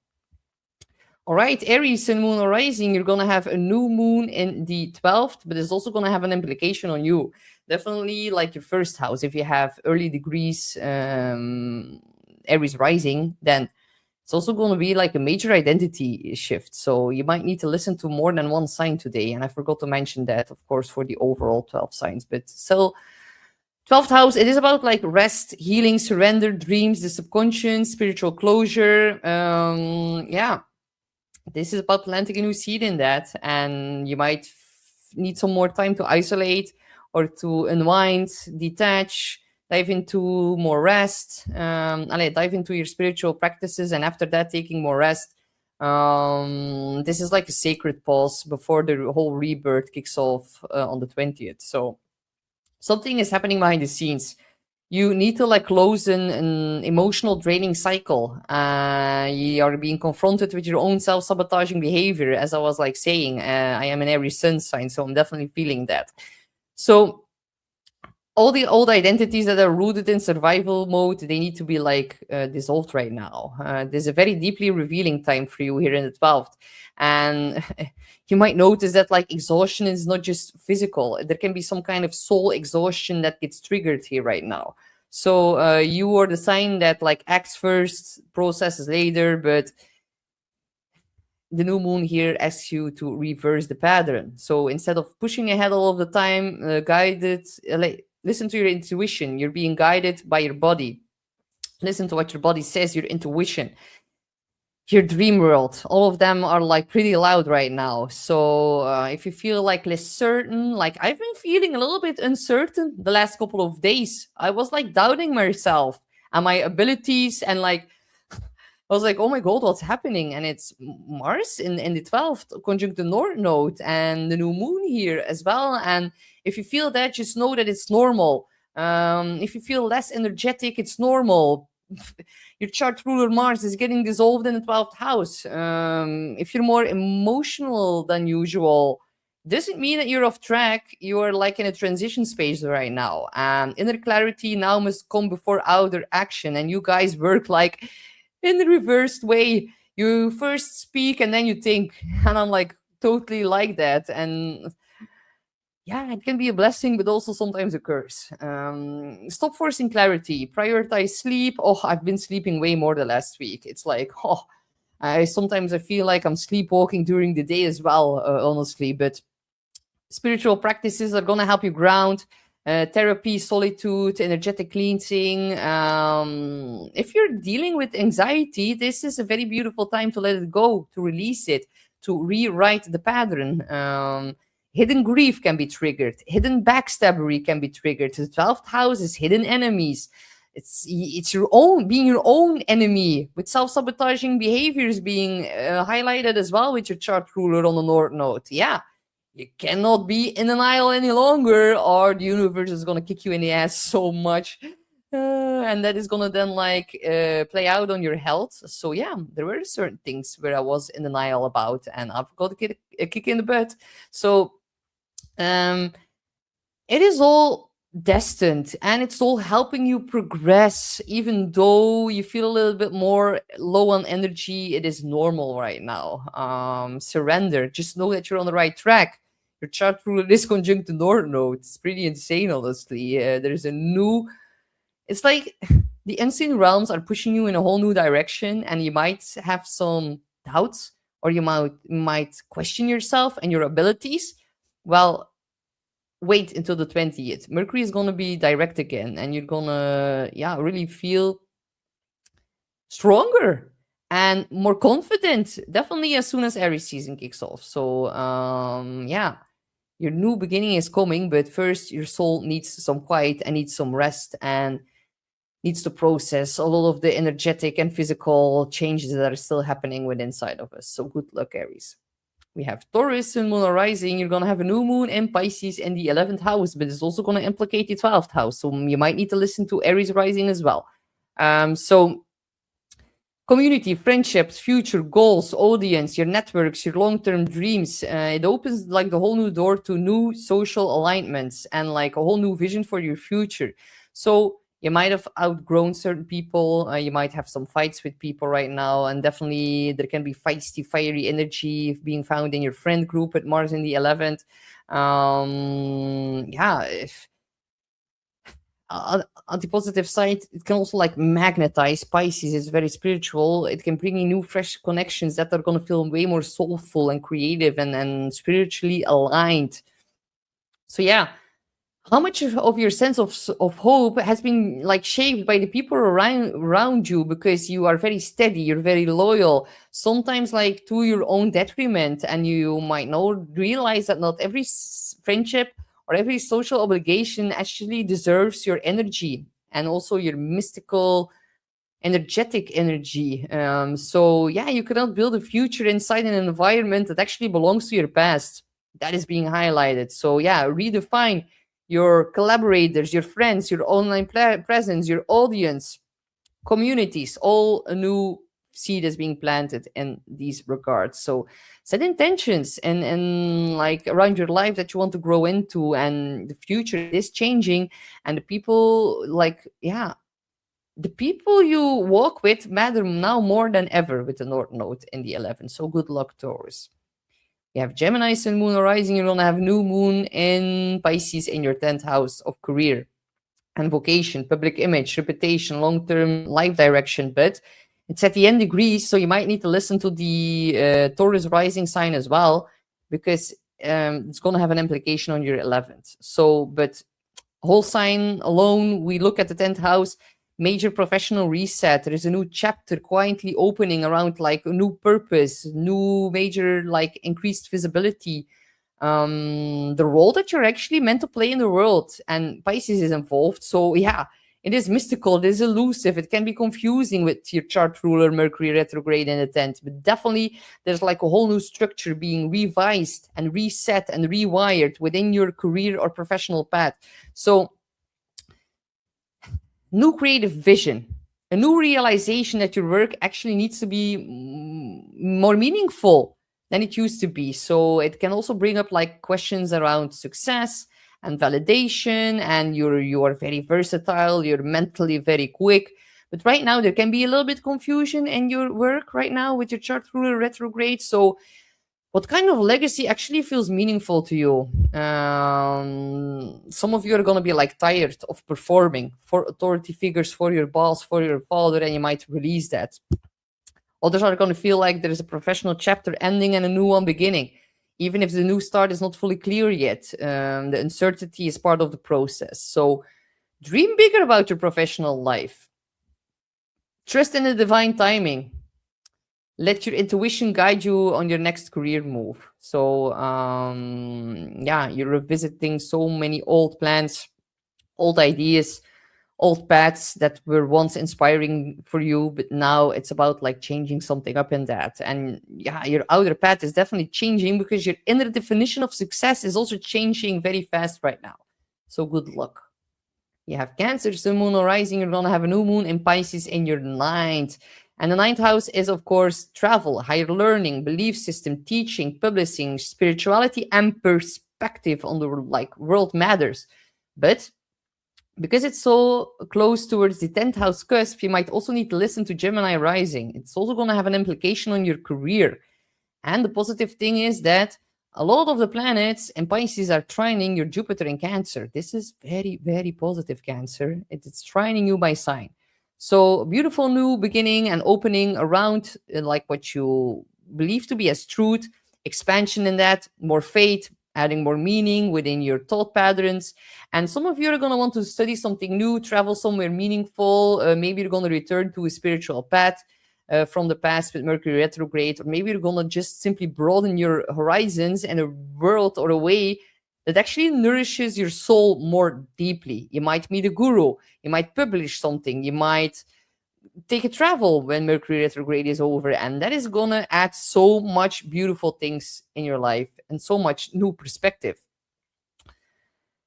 All right, Aries, Sun, Moon, or Rising, you're going to have a new moon in the 12th, but it's also going to have an implication on you. Definitely like your first house. If you have early degrees, Aries rising, then it's also going to be like a major identity shift. So you might need to listen to more than one sign today. And I forgot to mention that, of course, for the overall 12 signs. But so 12th house, it is about like rest, healing, surrender, dreams, the subconscious, spiritual closure. Yeah, this is about planting a new seed in that. And you might need some more time to isolate or to unwind, detach, dive into more rest. Dive into your spiritual practices. And after that, taking more rest. This is like a sacred pause before the whole rebirth kicks off on the 20th. So something is happening behind the scenes. You need to like close an emotional draining cycle. You are being confronted with your own self-sabotaging behavior. As I was like saying, I am an Aries sun sign, so I'm definitely feeling that. So all the old identities that are rooted in survival mode, they need to be like dissolved right now. There's a very deeply revealing time for you here in the 12th. And you might notice that like exhaustion is not just physical. There can be some kind of soul exhaustion that gets triggered here right now. So you are the sign that like acts first, processes later, but the new moon here asks you to reverse the pattern. So instead of pushing ahead all of the time, listen to your intuition. You're being guided by your body. Listen to what your body says, your intuition, your dream world. All of them are like pretty loud right now. So if you feel like less certain, like I've been feeling a little bit uncertain the last couple of days. I was like doubting myself and my abilities, and like I was like, oh my god, what's happening? And it's Mars in the 12th, conjunct the North Node, and the new moon here as well. And if you feel that, just know that it's normal. If you feel less energetic, it's normal. Your chart ruler Mars is getting dissolved in the 12th house. If you're more emotional than usual, doesn't mean that you're off track. You're like in a transition space right now. Inner clarity now must come before outer action. And you guys work like in the reversed way. You first speak and then you think. And I'm like totally like that. And yeah, it can be a blessing, but also sometimes a curse. Stop forcing clarity. Prioritize sleep. Oh, I've been sleeping way more the last week. It's like, oh, I feel like I'm sleepwalking during the day as well, honestly. But spiritual practices are gonna help you ground. Therapy, solitude, energetic cleansing. If you're dealing with anxiety, this is a very beautiful time to let it go, to release it, to rewrite the pattern. Hidden grief can be triggered. Hidden backstabbery can be triggered. The 12th house is hidden enemies. It's your own, being your own enemy, with self-sabotaging behaviors being highlighted as well with your chart ruler on the North Node. Yeah, you cannot be in denial any longer, or the universe is gonna kick you in the ass so much. And that is gonna then like play out on your health. So yeah, there were certain things where I was in denial about, and I've got to get a kick in the butt. So it is all destined, and it's all helping you progress. Even though you feel a little bit more low on energy, it is normal right now. Surrender. Just know that you're on the right track. Your chart ruler is conjunct the North Node. It's pretty insane, honestly. There's a new. It's like the unseen realms are pushing you in a whole new direction, and you might have some doubts, or you might question yourself and your abilities. Well, wait until the 20th. Mercury is going to be direct again, and you're going to really feel stronger and more confident, definitely as soon as Aries season kicks off. So your new beginning is coming, but first your soul needs some quiet and needs some rest, and needs to process a lot of the energetic and physical changes that are still happening within inside of us. So good luck, Aries. We have Taurus, Sun, Moon, or Rising. You're going to have a new moon in Pisces in the 11th house, but it's also going to implicate the 12th house. So you might need to listen to Aries Rising as well. So community, friendships, future, goals, audience, your networks, your long-term dreams. It opens like the whole new door to new social alignments and like a whole new vision for your future. So you might have outgrown certain people. You might have some fights with people right now. And definitely there can be feisty, fiery energy being found in your friend group with Mars in the 11th. On the positive side, it can also like magnetize. Pisces is very spiritual. It can bring in new, fresh connections that are going to feel way more soulful and creative and spiritually aligned. So yeah, how much of your sense of hope has been like shaped by the people around you, because you are very steady, you're very loyal, sometimes like to your own detriment, and you might not realize that not every friendship or every social obligation actually deserves your energy and also your mystical energetic energy. So yeah, you cannot build a future inside an environment that actually belongs to your past. That is being highlighted. So yeah, redefine your collaborators, your friends, your online presence, your audience, communities. All a new seed is being planted in these regards. So set intentions and like around your life that you want to grow into, and the future is changing, and the people like the people you walk with matter now more than ever with the North Node in the 11th. So good luck, Taurus. You have Gemini, Sun, Moon, or Rising. You're going to have new moon in Pisces in your 10th house of career and vocation, public image, reputation, long-term life direction. But It's at the end degrees, so you might need to listen to the Taurus rising sign as well, because it's going to have an implication on your 11th. So, but whole sign alone, we look at the 10th house, major professional reset. There is a new chapter quietly opening around like a new purpose, new major like increased visibility, the role that you're actually meant to play in the world. And Pisces is involved. So yeah, it is mystical, it is elusive, it can be confusing with your chart ruler Mercury retrograde in the 10th, but definitely there's like a whole new structure being revised and reset and rewired within your career or professional path. So new creative vision, a new realization that your work actually needs to be more meaningful than it used to be. So it can also bring up like questions around success and validation, and you are very versatile, you're mentally very quick. But right now there can be a little bit confusion in your work right now with your chart ruler retrograde. So what kind of legacy actually feels meaningful to you? Some of you are going to be like tired of performing for authority figures, for your boss, for your father, and you might release that. Others are going to feel like there is a professional chapter ending and a new one beginning, even if the new start is not fully clear yet. The uncertainty is part of the process. So dream bigger about your professional life. Trust in the divine timing. Let your intuition guide you on your next career move. So yeah, you're revisiting so many old plans, old ideas, old paths that were once inspiring for you, but now it's about like changing something up in that. And yeah, your outer path is definitely changing because your inner definition of success is also changing very fast right now. So good luck. You have Cancer, Sun, Moon, or Rising. You're going to have a new moon in Pisces in your 9th. And the 9th house is, of course, travel, higher learning, belief system, teaching, publishing, spirituality, and perspective on the like world matters. But because it's so close towards the 10th house cusp, you might also need to listen to Gemini rising. It's also going to have an implication on your career. And the positive thing is that a lot of the planets in Pisces are trining your Jupiter in Cancer. This is very, very positive, Cancer. It's trining you by sign. So beautiful new beginning and opening around like what you believe to be as truth, expansion in that, more faith, adding more meaning within your thought patterns. And some of you are going to want to study something new, travel somewhere meaningful. Maybe you're going to return to a spiritual path from the past with Mercury retrograde, or maybe you're going to just simply broaden your horizons in a world or a way that actually nourishes your soul more deeply. You might meet a guru, you might publish something, you might take a travel when Mercury retrograde is over, and that is going to add so much beautiful things in your life and so much new perspective.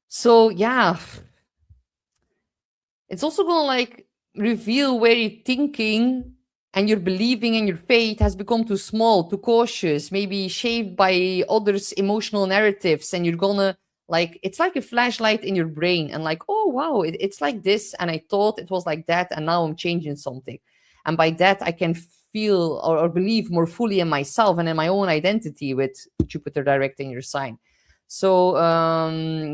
So yeah, it's also going to like reveal where your thinking and your believing and your faith has become too small, too cautious, maybe shaped by others' emotional narratives, and you're gonna like, it's like a flashlight in your brain, and like, oh wow, it's like this, and I thought it was like that, and now I'm changing something, and by that I can feel or believe more fully in myself and in my own identity with Jupiter directing your sign. So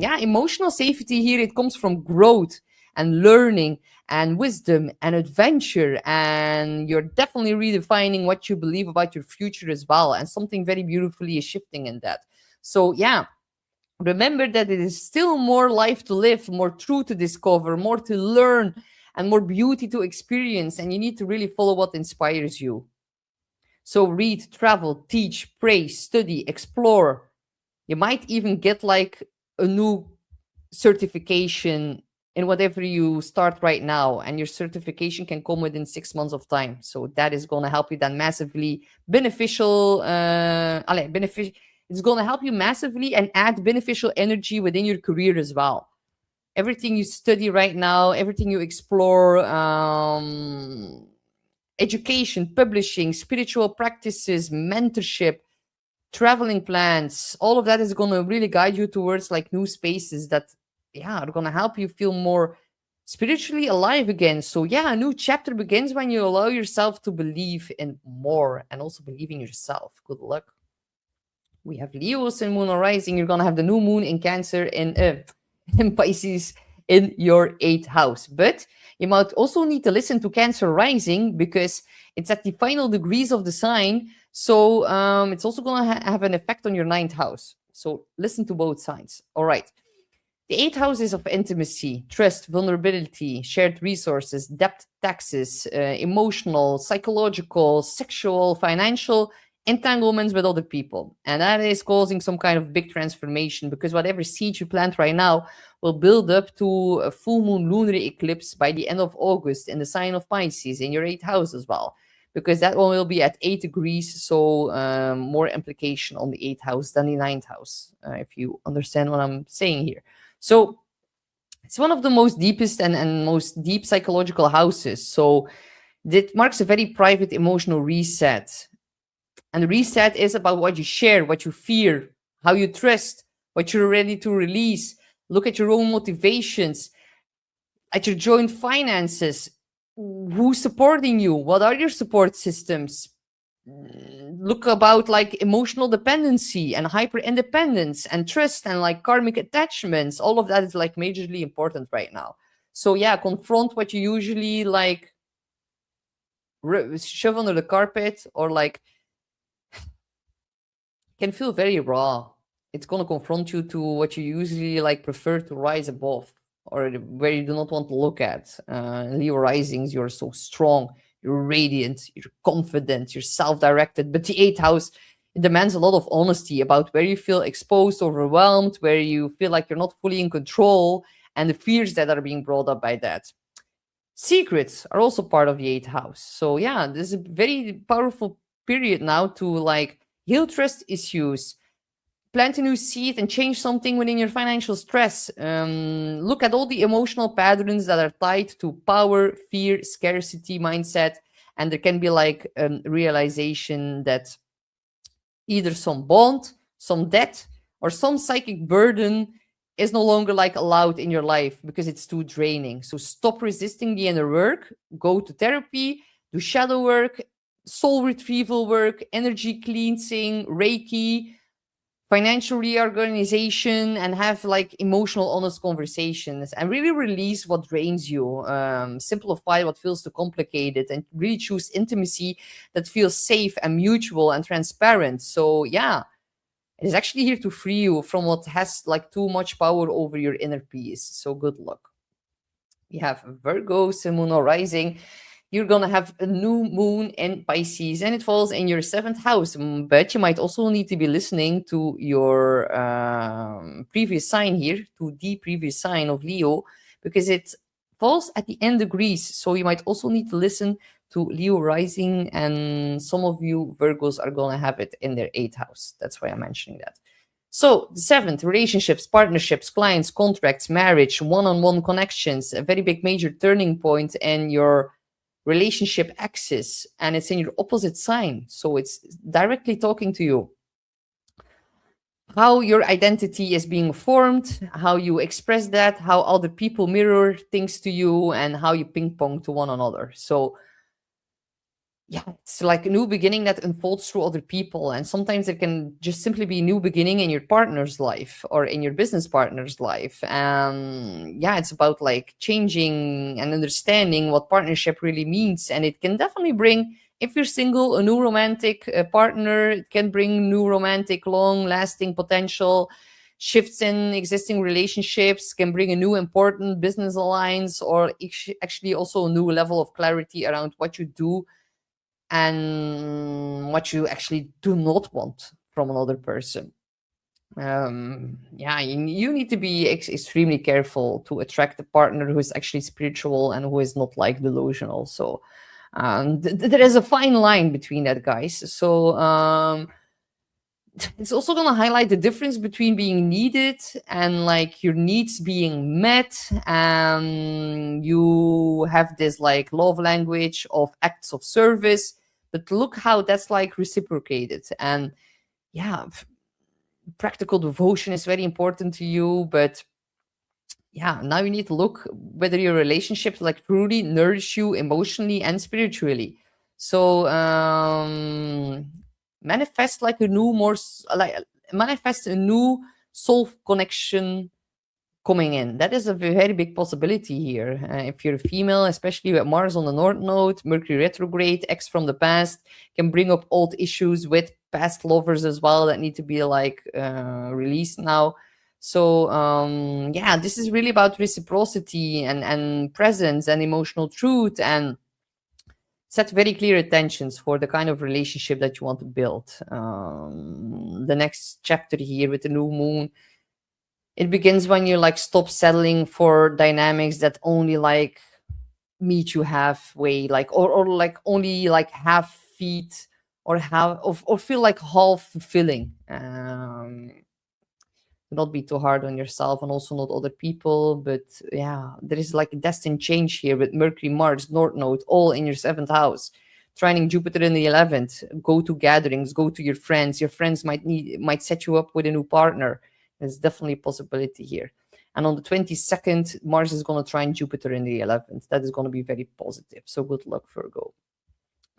yeah, emotional safety here, it comes from growth and learning and wisdom and adventure, and you're definitely redefining what you believe about your future as well, and something very beautifully is shifting in that. So yeah, remember that it is still more life to live, more truth to discover, more to learn, and more beauty to experience, and you need to really follow what inspires you. So read, travel, teach, pray, study, explore. You might even get like a new certification in whatever you start right now, and your certification can come within 6 months of time. So that is going to help you then massively beneficial. It's going to help you massively and add beneficial energy within your career as well. Everything you study right now, everything you explore, education, publishing, spiritual practices, mentorship, traveling plans, all of that is going to really guide you towards like new spaces that are going to help you feel more spiritually alive again. So yeah, a new chapter begins when you allow yourself to believe in more and also believe in yourself. Good luck. We have Leo, Sun, Moon, or Rising. You're going to have the new moon in Cancer in Pisces in your 8th house. But You might also need to listen to Cancer rising because it's at the final degrees of the sign. So it's also going to have an effect on your ninth house. So listen to both sides. All right. The eight houses of intimacy, trust, vulnerability, shared resources, debt, taxes, emotional, psychological, sexual, financial entanglements with other people. And that is causing some kind of big transformation because whatever seed you plant right now will build up to a full moon lunar eclipse by the end of August in the sign of Pisces in your eighth house as well. Because that one will be at 8 degrees, so more implication on the eighth house than the ninth house, if you understand what I'm saying here. So it's one of the most deepest and most deep psychological houses. So that marks a very private emotional reset. And the reset is about what you share, what you fear, how you trust, what you're ready to release. Look at your own motivations, at your joint finances. Who's supporting you? What are your support systems? Look about like emotional dependency and hyper independence and trust and like karmic attachments. All of that is like majorly important right now. So yeah, confront what you usually like shove under the carpet or like can feel very raw. It's going to confront you to what you usually like prefer to rise above or where you do not want to look at. Leo risings, you're so strong, you're radiant, you're confident, you're self-directed. But the eighth house, it demands a lot of honesty about where you feel exposed, overwhelmed, where you feel like you're not fully in control, and the fears that are being brought up by that. Secrets are also part of the eighth house. So yeah, this is a very powerful period now to like heal trust issues, plant a new seed and change something within your financial stress. Look at all the emotional patterns that are tied to power, fear, scarcity mindset. And there can be like a realization that either some bond, some debt, or some psychic burden is no longer like allowed in your life because it's too draining. So stop resisting the inner work, go to therapy, do shadow work, soul retrieval work, energy cleansing, Reiki, financial reorganization, and have like emotional honest conversations and really release what drains you, simplify what feels too complicated, and really choose intimacy that feels safe and mutual and transparent. So yeah, it is actually here to free you from what has like too much power over your inner peace. So good luck. We have Virgo, Sun, Moon, or Rising. You're gonna have a new moon in Pisces, and it falls in your seventh house. But you might also need to be listening to your previous sign here, to the previous sign of Leo, because it falls at the end degrees. So you might also need to listen to Leo rising, and some of you Virgos are gonna have it in their eighth house. That's why I'm mentioning that. So, the seventh, relationships, partnerships, clients, contracts, marriage, one on one connections, a very big major turning point in your relationship axis, and it's in your opposite sign. So, it's directly talking to you. How your identity is being formed, how you express that, how other people mirror things to you, and how you ping pong to one another. So, yeah, it's like a new beginning that unfolds through other people. And sometimes it can just simply be a new beginning in your partner's life or in your business partner's life. Yeah, it's about like changing and understanding what partnership really means. And it can definitely bring, if you're single, a new romantic partner. It can bring new romantic, long lasting potential. Shifts in existing relationships can bring a new important business alliance, or actually also a new level of clarity around what you do and what you actually do not want from another person. Yeah, you need to be extremely careful to attract a partner who is actually spiritual and who is not like delusional. So there is a fine line between that, guys. So it's also going to highlight the difference between being needed and like your needs being met. And you have this like love language of acts of service, but look how that's like reciprocated. And yeah, practical devotion is very important to you, but yeah, now you need to look whether your relationships like truly nourish you emotionally and spiritually. So manifest like a new, more like manifest a new soul connection coming in. That is a very big possibility here. If you're a female, especially with Mars on the North Node, Mercury retrograde, ex from the past, can bring up old issues with past lovers as well that need to be like released now. So yeah, this is really about reciprocity and presence and emotional truth, and set very clear intentions for the kind of relationship that you want to build. The next chapter here with the new moon, it begins when you like stop settling for dynamics that only like meet you halfway, like or like only like half feet or half or feel like half fulfilling. Not be too hard on yourself and also not other people. But yeah, there is like a destined change here with Mercury, Mars, North Node, all in your seventh house. Trining Jupiter in the 11th. Go to gatherings, go to your friends. Your friends might set you up with a new partner. There's definitely a possibility here. And on the 22nd, Mars is going to trine Jupiter in the 11th. That is going to be very positive. So good luck, Virgo.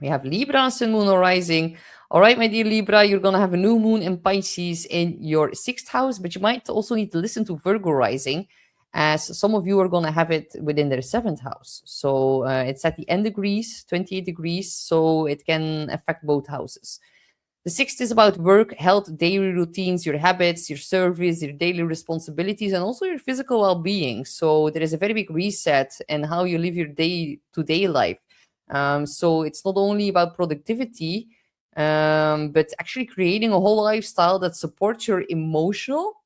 We have Libra, Sun, Moon, or Rising. All right, my dear Libra, you're going to have a new moon in Pisces in your 6th house, but you might also need to listen to Virgo Rising, as some of you are going to have it within their 7th house. So it's at the end degrees, 28 degrees, so it can affect both houses. The 6th is about work, health, daily routines, your habits, your service, your daily responsibilities, and also your physical well-being. So there is a very big reset in how you live your day-to-day life. So it's not only about productivity, but actually creating a whole lifestyle that supports your emotional,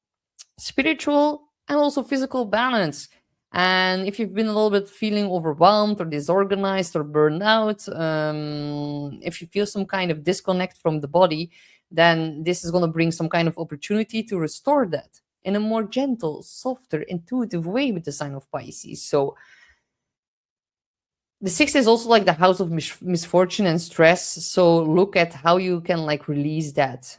spiritual, and also physical balance. And if you've been a little bit feeling overwhelmed or disorganized or burned out, if you feel some kind of disconnect from the body, then this is going to bring some kind of opportunity to restore that in a more gentle, softer, intuitive way with the sign of Pisces. So the 6th is also like the house of misfortune and stress. So look at how you can like release that.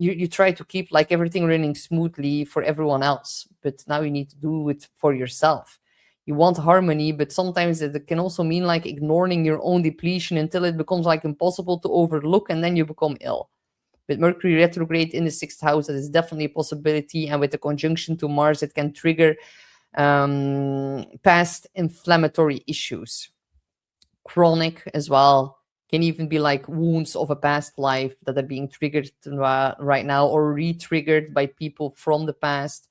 You try to keep like everything running smoothly for everyone else, but now you need to do it for yourself. You want harmony, but sometimes it can also mean like ignoring your own depletion until it becomes like impossible to overlook, and then you become ill. With Mercury retrograde in the 6th house, that is definitely a possibility, and with the conjunction to Mars, it can trigger past inflammatory issues, chronic as well. Can even be like wounds of a past life that are being triggered right now, or re-triggered by people from the past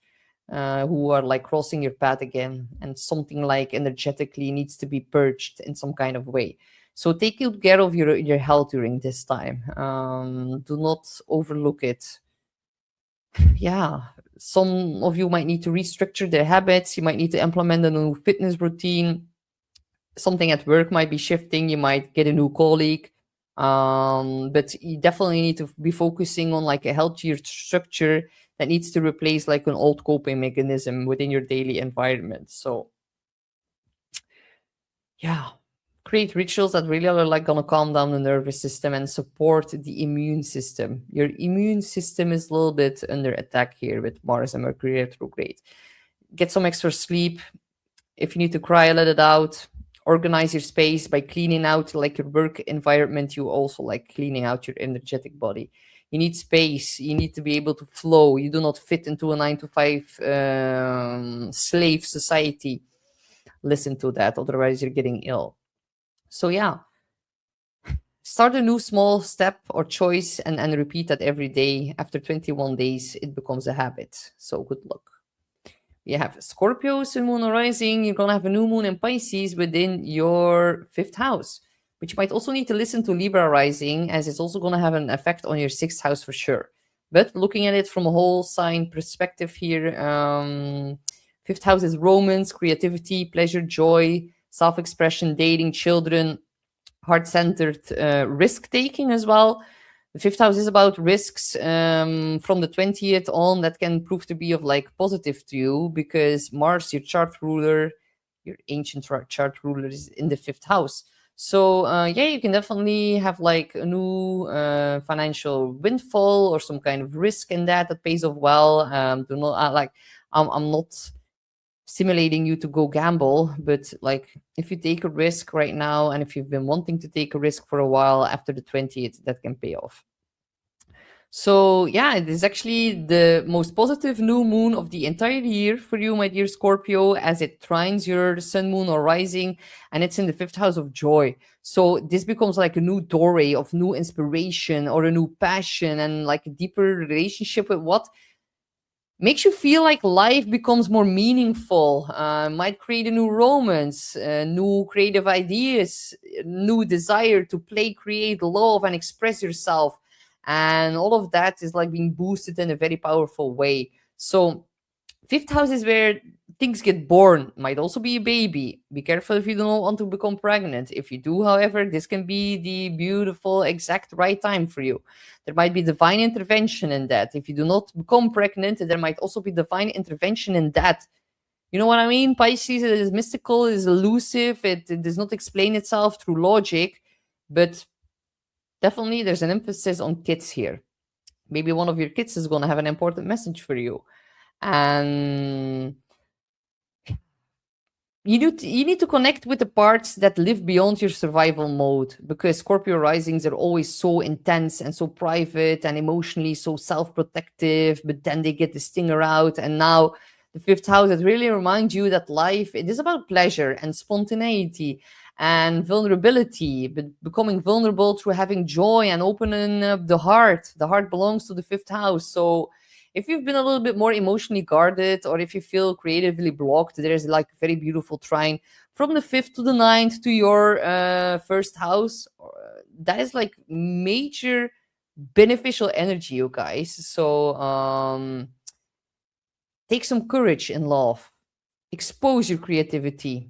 who are like crossing your path again, and something like energetically needs to be purged in some kind of way. So take good care of your health during this time. Do not overlook it. Yeah, some of you might need to restructure their habits. You might need to implement a new fitness routine. Something at work might be shifting. You might get a new colleague. But you definitely need to be focusing on like a healthier structure that needs to replace like an old coping mechanism within your daily environment. So yeah, create rituals that really are like gonna calm down the nervous system and support the immune system. Your immune system is a little bit under attack here with Mars and Mercury retrograde. Get some extra sleep. If you need to cry, let it out. Organize your space by cleaning out like your work environment. You also like cleaning out your energetic body. You need space. You need to be able to flow. You do not fit into a 9 to 5 slave society. Listen to that, otherwise you're getting ill. So yeah, start a new small step or choice and repeat that every day. After 21 days, it becomes a habit. So good luck. You have Scorpio, Sun, Moon, or Rising. You're going to have a new moon in Pisces within your 5th house, which you might also need to listen to Libra Rising, as it's also going to have an effect on your 6th house for sure. But looking at it from a whole sign perspective here, 5th house is romance, creativity, pleasure, joy, self-expression, dating, children, heart-centered, risk-taking as well. The 5th house is about risks from the 20th on that can prove to be of like positive to you, because Mars, your chart ruler, your ancient chart ruler, is in the 5th house. So yeah, you can definitely have like a new financial windfall or some kind of risk in that pays off well. Do not like I'm not stimulating you to go gamble, but like if you take a risk right now, and if you've been wanting to take a risk for a while, after the 20th, that can pay off. So, yeah, it is actually the most positive new moon of the entire year for you, my dear Scorpio, as it trines your sun, moon, or rising, and it's in the fifth house of joy. So, this becomes like a new doorway of new inspiration or a new passion and like a deeper relationship with what makes you feel like life becomes more meaningful, might create a new romance, new creative ideas, new desire to play, create, love, and express yourself. And all of that is like being boosted in a very powerful way. So, fifth house is where things get born. Might also be a baby. Be careful if you don't want to become pregnant. If you do, however, this can be the beautiful, exact right time for you. There might be divine intervention in that. If you do not become pregnant, there might also be divine intervention in that. You know what I mean? Pisces is mystical, is elusive, it does not explain itself through logic, but definitely there's an emphasis on kids here. Maybe one of your kids is going to have an important message for you. And you need to connect with the parts that live beyond your survival mode, because Scorpio risings are always so intense and so private and emotionally so self-protective, but then they get the stinger out. And now the fifth house, it really reminds you that life, it is about pleasure and spontaneity and vulnerability, but becoming vulnerable through having joy and opening up the heart. The heart belongs to the fifth house. So if you've been a little bit more emotionally guarded, or if you feel creatively blocked, there's like a very beautiful trine from the fifth to the ninth to your first house. That is like major beneficial energy, you guys. So take some courage in love, expose your creativity,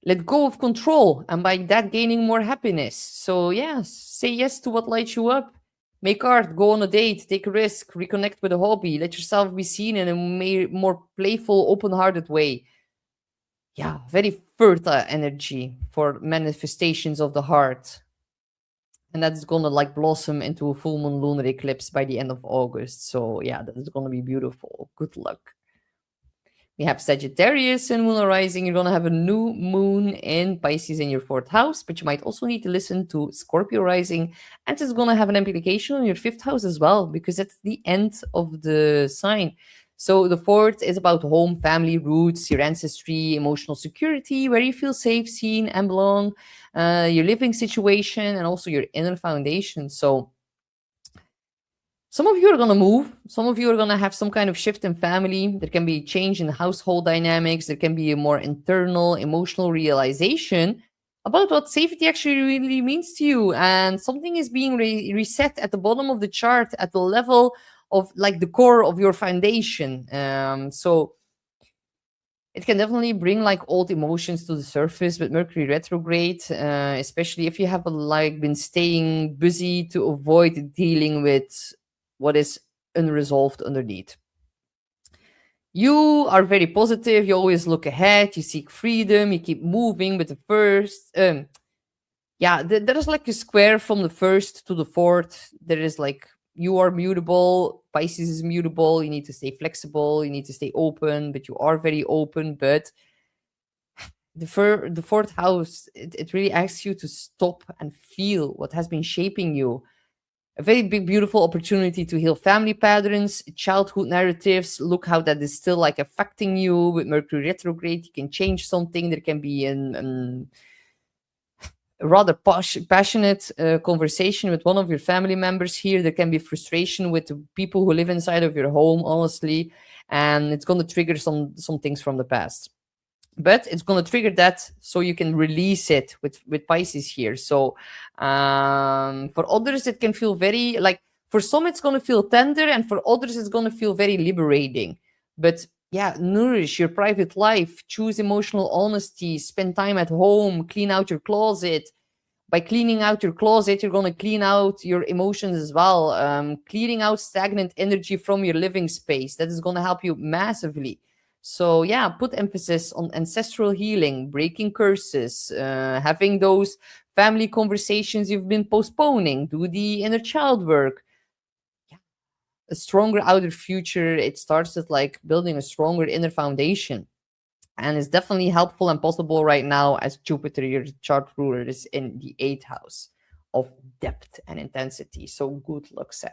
let go of control, and by that gaining more happiness. So yes, say yes to what lights you up. Make art, go on a date, take a risk, reconnect with a hobby, let yourself be seen in a more playful, open-hearted way. Yeah, very fertile energy for manifestations of the heart. And that's gonna like blossom into a full moon lunar eclipse by the end of August. So yeah, that is gonna be beautiful. Good luck. We have Sagittarius and Moon rising. You're going to have a new moon in Pisces in your fourth house, but you might also need to listen to Scorpio rising. And it's going to have an implication on your fifth house as well, because it's the end of the sign. So the fourth is about home, family, roots, your ancestry, emotional security, where you feel safe, seen, and belong, your living situation, and also your inner foundation. So some of you are going to move. Some of you are going to have some kind of shift in family. There can be change in household dynamics. There can be a more internal emotional realization about what safety actually really means to you. And something is being reset at the bottom of the chart at the level of like the core of your foundation. So it can definitely bring like old emotions to the surface with Mercury retrograde, especially if you have like been staying busy to avoid dealing with what is unresolved underneath. You are very positive. You always look ahead. You seek freedom. You keep moving. But the first, there is like a square from the first to the fourth. There is like you are mutable. Pisces is mutable. You need to stay flexible. You need to stay open. But you are very open. But the fourth house, it really asks you to stop and feel what has been shaping you. A very big, beautiful opportunity to heal family patterns, childhood narratives. Look how that is still like affecting you with Mercury retrograde. You can change something. There can be a rather passionate conversation with one of your family members here. There can be frustration with the people who live inside of your home, honestly, and it's going to trigger some things from the past. But it's going to trigger that so you can release it with Pisces here. So for others it can feel very like, for some it's going to feel tender, and for others it's going to feel very liberating. But yeah, nourish your private life, choose emotional honesty, spend time at home, clean out your closet. By cleaning out your closet, you're going to clean out your emotions as well. Clearing out stagnant energy from your living space, that is going to help you massively. So yeah, put emphasis on ancestral healing, breaking curses, having those family conversations you've been postponing, do the inner child work. Yeah. A stronger outer future, it starts with like building a stronger inner foundation. And it's definitely helpful and possible right now as Jupiter, your chart ruler, is in the eighth house of depth and intensity. So good luck, Sag.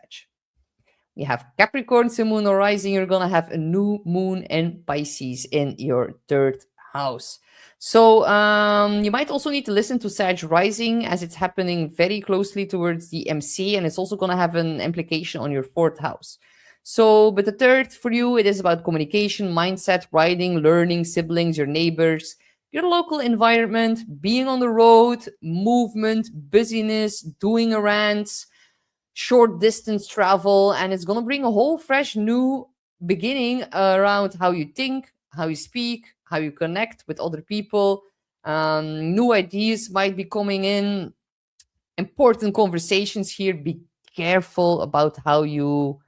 You have Capricorn, Sun, Moon, or Rising. You're going to have a new moon in Pisces in your third house. So you might also need to listen to Sag Rising as it's happening very closely towards the MC, and it's also going to have an implication on your fourth house. So, but the third for you, it is about communication, mindset, writing, learning, siblings, your neighbors, your local environment, being on the road, movement, busyness, doing errands, short distance travel, and it's going to bring a whole fresh new beginning around how you think, how you speak, how you connect with other people. New ideas might be coming in, important conversations here. Be careful about how you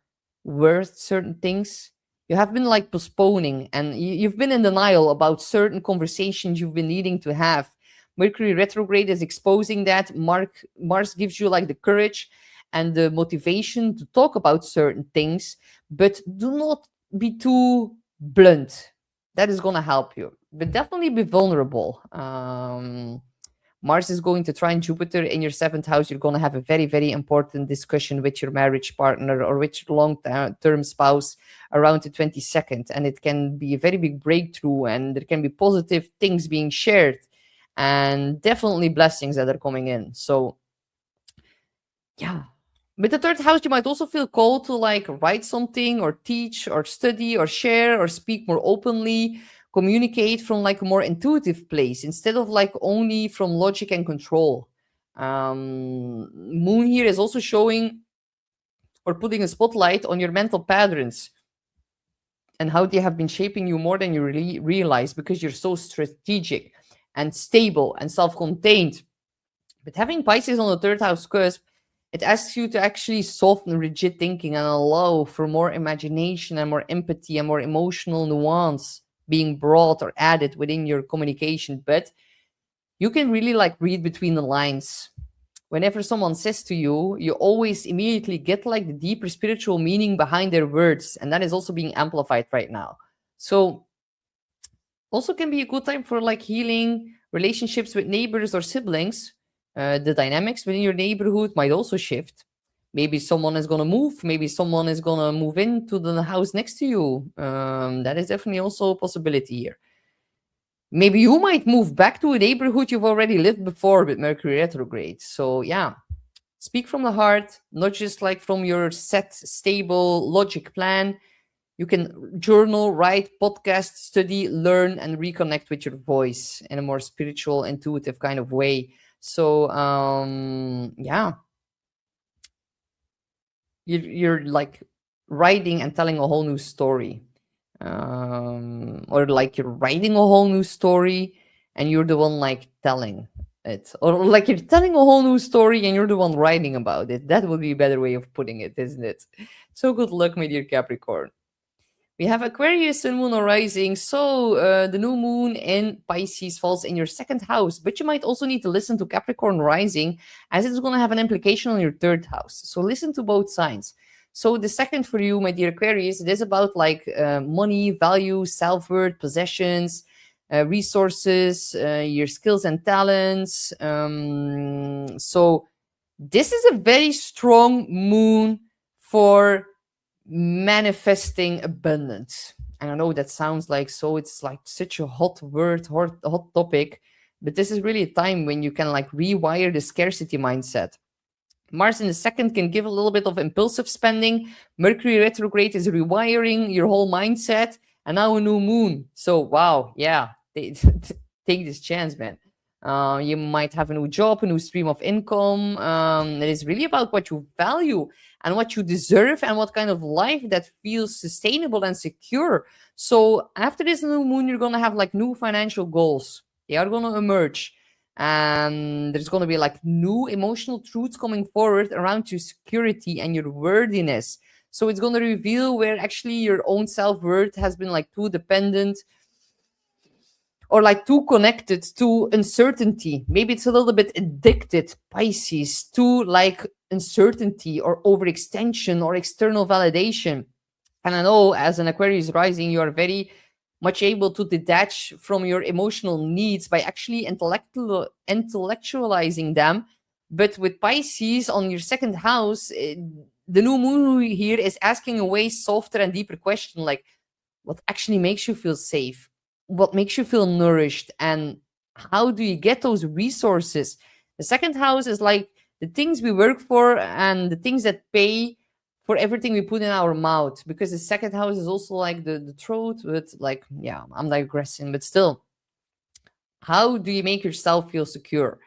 word certain things. You have been like postponing, and you've been in denial about certain conversations you've been needing to have. Mercury retrograde is exposing that. Mars gives you like the courage and the motivation to talk about certain things, but do not be too blunt. That is going to help you, but definitely be vulnerable. Mars is going to trine Jupiter in your seventh house. You're going to have a very, very important discussion with your marriage partner or with your long-term spouse around the 22nd. And it can be a very big breakthrough, and there can be positive things being shared and definitely blessings that are coming in. So, yeah. With the third house, you might also feel called to like write something or teach or study or share or speak more openly, communicate from like a more intuitive place instead of like only from logic and control. Moon here is also showing or putting a spotlight on your mental patterns and how they have been shaping you more than you really realize, because you're so strategic and stable and self-contained. But having Pisces on the third house cusp, it asks you to actually soften rigid thinking and allow for more imagination and more empathy and more emotional nuance being brought or added within your communication. But you can really like read between the lines. Whenever someone says to you, you always immediately get like the deeper spiritual meaning behind their words. And that is also being amplified right now. So also can be a good time for like healing relationships with neighbors or siblings. The dynamics within your neighborhood might also shift. Maybe someone is going to move. Maybe someone is going to move into the house next to you. That is definitely also a possibility here. Maybe you might move back to a neighborhood you've already lived before with Mercury retrograde. So yeah, speak from the heart, not just like from your set, stable logic plan. You can journal, write, podcast, study, learn, and reconnect with your voice in a more spiritual, intuitive kind of way. So yeah, you're like writing and telling a whole new story, or like you're writing a whole new story and you're the one like telling it, or like you're telling a whole new story and you're the one writing about it. That would be a better way of putting it, isn't it? So good luck, my dear Capricorn. We have Aquarius, Sun, Moon, or Rising. So the new moon in Pisces falls in your second house, but you might also need to listen to Capricorn Rising, as it's going to have an implication on your third house. So listen to both signs. So the second for you, my dear Aquarius, it is about like money, value, self-worth, possessions, resources, your skills and talents. So this is a very strong moon for manifesting abundance. And I know that sounds like, so it's like such a hot word, hot topic, but this is really a time when you can like rewire the scarcity mindset. Mars in the second can give a little bit of impulsive spending. Mercury retrograde is rewiring your whole mindset, and now a new moon. So wow, yeah, take this chance, man. You might have a new job, a new stream of income. It is really about what you value and what you deserve and what kind of life that feels sustainable and secure. So after this new moon, you're going to have like new financial goals. They are going to emerge. And there's going to be like new emotional truths coming forward around your security and your worthiness. So it's going to reveal where actually your own self-worth has been like too dependent or like too connected to uncertainty. Maybe it's a little bit addicted, Pisces, to like uncertainty or overextension or external validation. And I know as an Aquarius rising, you are very much able to detach from your emotional needs by actually intellectualizing them. But with Pisces on your second house, the new moon here is asking a way softer and deeper question, like what actually makes you feel safe, what makes you feel nourished, and how do you get those resources. The second house is like the things we work for and the things that pay for everything we put in our mouth, because the second house is also like the throat. But like, yeah, I'm digressing, but still, how do you make yourself feel secure,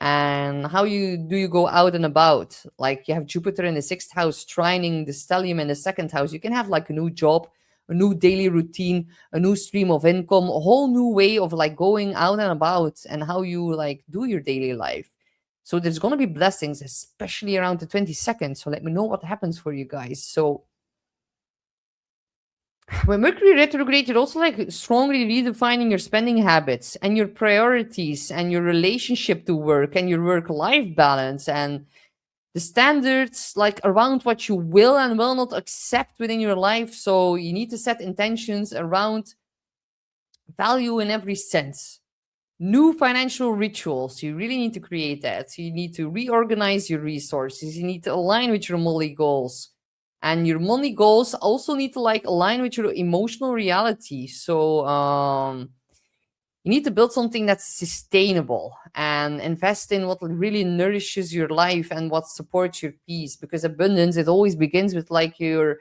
and how you do you go out and about? Like, you have Jupiter in the sixth house trining the stellium in the second house. You can have like a new job, a new daily routine, a new stream of income, a whole new way of like going out and about, and how you like do your daily life. So there's going to be blessings, especially around the 22nd. So let me know what happens for you guys. So when Mercury retrograde, you're also like strongly redefining your spending habits and your priorities and your relationship to work and your work life balance and the standards like around what you will and will not accept within your life. So you need to set intentions around value in every sense. New financial rituals, you really need to create that. You need to reorganize your resources. You need to align with your money goals. And your money goals also need to like align with your emotional reality. So you need to build something that's sustainable and invest in what really nourishes your life and what supports your peace, because abundance, it always begins with like your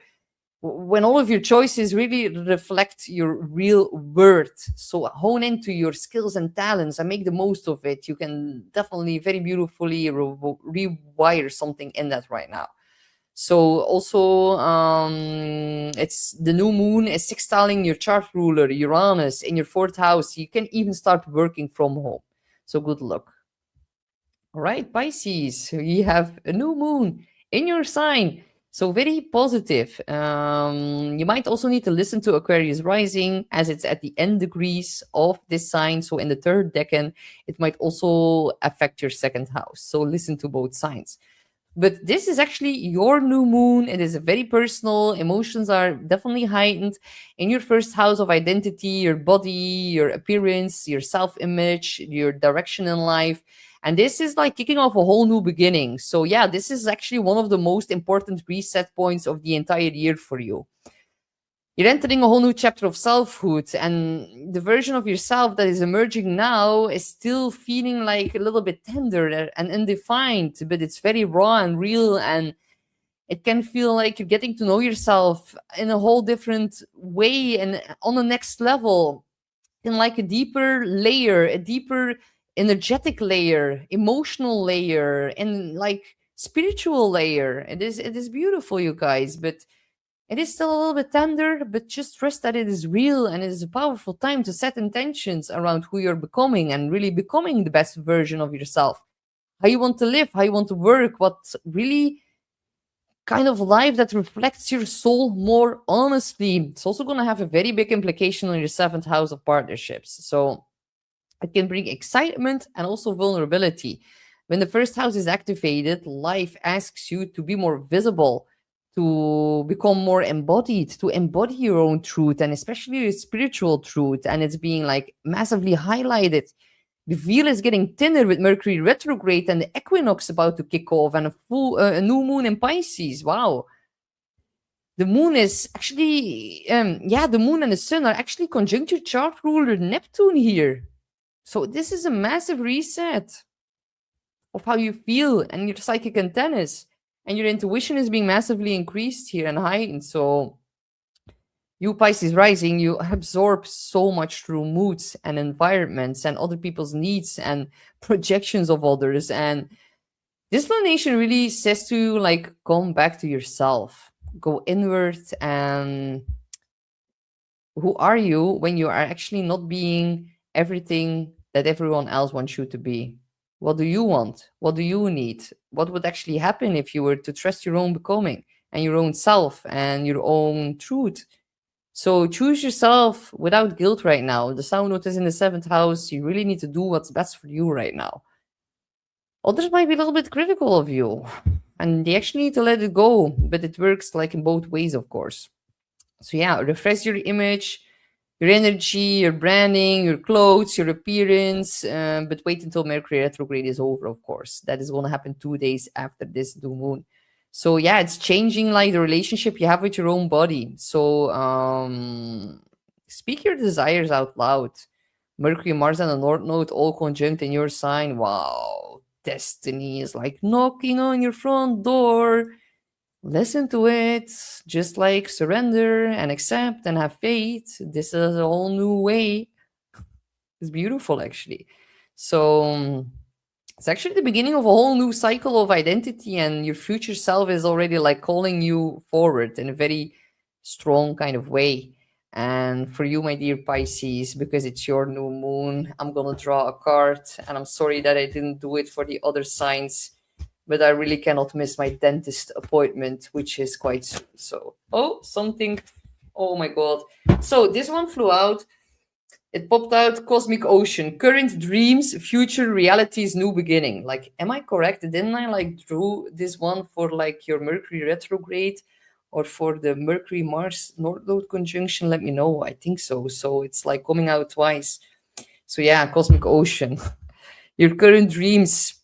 when all of your choices really reflect your real worth. So hone into your skills and talents and make the most of it. You can definitely very beautifully rewire something in that right now. So also, it's the new moon is sextiling your chart ruler Uranus in your fourth house. You can even start working from home. So good luck. All right, Pisces, you have a new moon in your sign. So very positive. You might also need to listen to Aquarius rising as it's at the end degrees of this sign. So in the third decan, it might also affect your second house. So listen to both signs. But this is actually your new moon. It is very personal. Emotions are definitely heightened in your first house of identity, your body, your appearance, your self image, your direction in life. And this is like kicking off a whole new beginning. So, yeah, this is actually one of the most important reset points of the entire year for you. You're entering a whole new chapter of selfhood, and the version of yourself that is emerging now is still feeling like a little bit tender and undefined, but it's very raw and real, and it can feel like you're getting to know yourself in a whole different way and on the next level, in like a deeper layer, a deeper energetic layer, emotional layer, and like spiritual layer. It is beautiful, you guys, but it is still a little bit tender, but just trust that it is real and it is a powerful time to set intentions around who you're becoming and really becoming the best version of yourself. How you want to live, how you want to work, what really kind of life that reflects your soul more honestly. It's also going to have a very big implication on your seventh house of partnerships. So it can bring excitement and also vulnerability. When the first house is activated, life asks you to be more visible, to become more embodied, to embody your own truth, and especially your spiritual truth. And it's being like massively highlighted. The veil is getting thinner with Mercury retrograde and the equinox about to kick off, and a new moon in Pisces. Wow. The moon is actually, the moon and the sun are actually conjunct your chart ruler Neptune here. So this is a massive reset of how you feel and your psychic antennas, and your intuition is being massively increased here and heightened. So you Pisces rising, you absorb so much through moods and environments and other people's needs and projections of others. And this lunation really says to you, like, come back to yourself, go inward, and who are you when you are actually not being everything that everyone else wants you to be? What do you want? What do you need? What would actually happen if you were to trust your own becoming and your own self and your own truth? So choose yourself without guilt right now. The Sound Node is in the seventh house. You really need to do what's best for you right now. Others might be a little bit critical of you, and they actually need to let it go, but it works like in both ways, of course. So yeah, refresh your image, your energy, your branding, your clothes, your appearance. But wait until Mercury retrograde is over, of course. That is going to happen 2 days after this new moon. So yeah, it's changing like the relationship you have with your own body. So speak your desires out loud. Mercury, Mars, and the North Node all conjunct in your sign. Wow, destiny is like knocking on your front door. Listen to it, just like surrender and accept and have faith. This is a whole new way. It's beautiful, actually. So it's actually the beginning of a whole new cycle of identity, and your future self is already like calling you forward in a very strong kind of way. And for you, my dear Pisces, because it's your new moon, I'm gonna draw a card, and I'm sorry that I didn't do it for the other signs, but I really cannot miss my dentist appointment, which is quite soon. So, oh, something. Oh my god. So, this one flew out. It popped out Cosmic Ocean, current dreams, future realities, new beginning. Like, am I correct? Didn't I like drew this one for like your Mercury retrograde or for the Mercury Mars North Node conjunction? Let me know. I think so. So it's like coming out twice. So yeah, Cosmic Ocean. Your current dreams,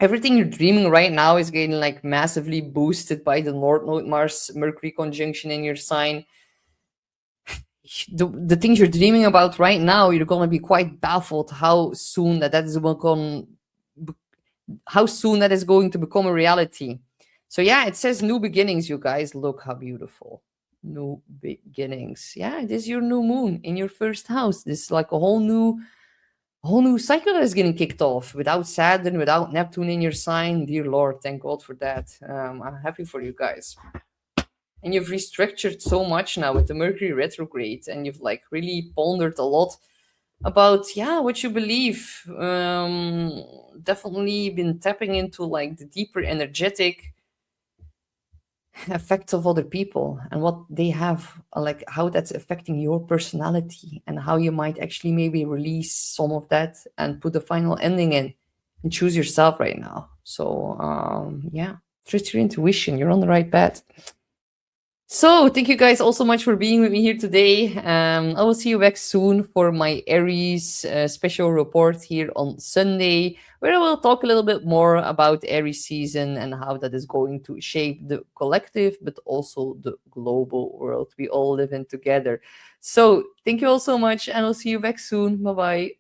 everything you're dreaming right now is getting like massively boosted by the North Node Mars Mercury conjunction in your sign. The things you're dreaming about right now, you're gonna be quite baffled how soon that is become, how soon that is going to become a reality. So yeah, it says new beginnings, you guys. Look how beautiful. New beginnings. Yeah, it is your new moon in your first house. This is like a whole new cycle that is getting kicked off without Saturn, without Neptune in your sign. Dear Lord, thank God for that. I'm happy for you guys. And you've restructured so much now with the Mercury retrograde, and you've like really pondered a lot about what you believe. Definitely been tapping into like the deeper energetic effects of other people and what they have, like how that's affecting your personality, and how you might actually maybe release some of that and put the final ending in and choose yourself right now. So trust your intuition. You're on the right path. So, thank you guys all so much for being with me here today. I will see you back soon for my Aries special report here on Sunday, where I will talk a little bit more about Aries season and how that is going to shape the collective, but also the global world we all live in together. So, thank you all so much, and I'll see you back soon. Bye bye.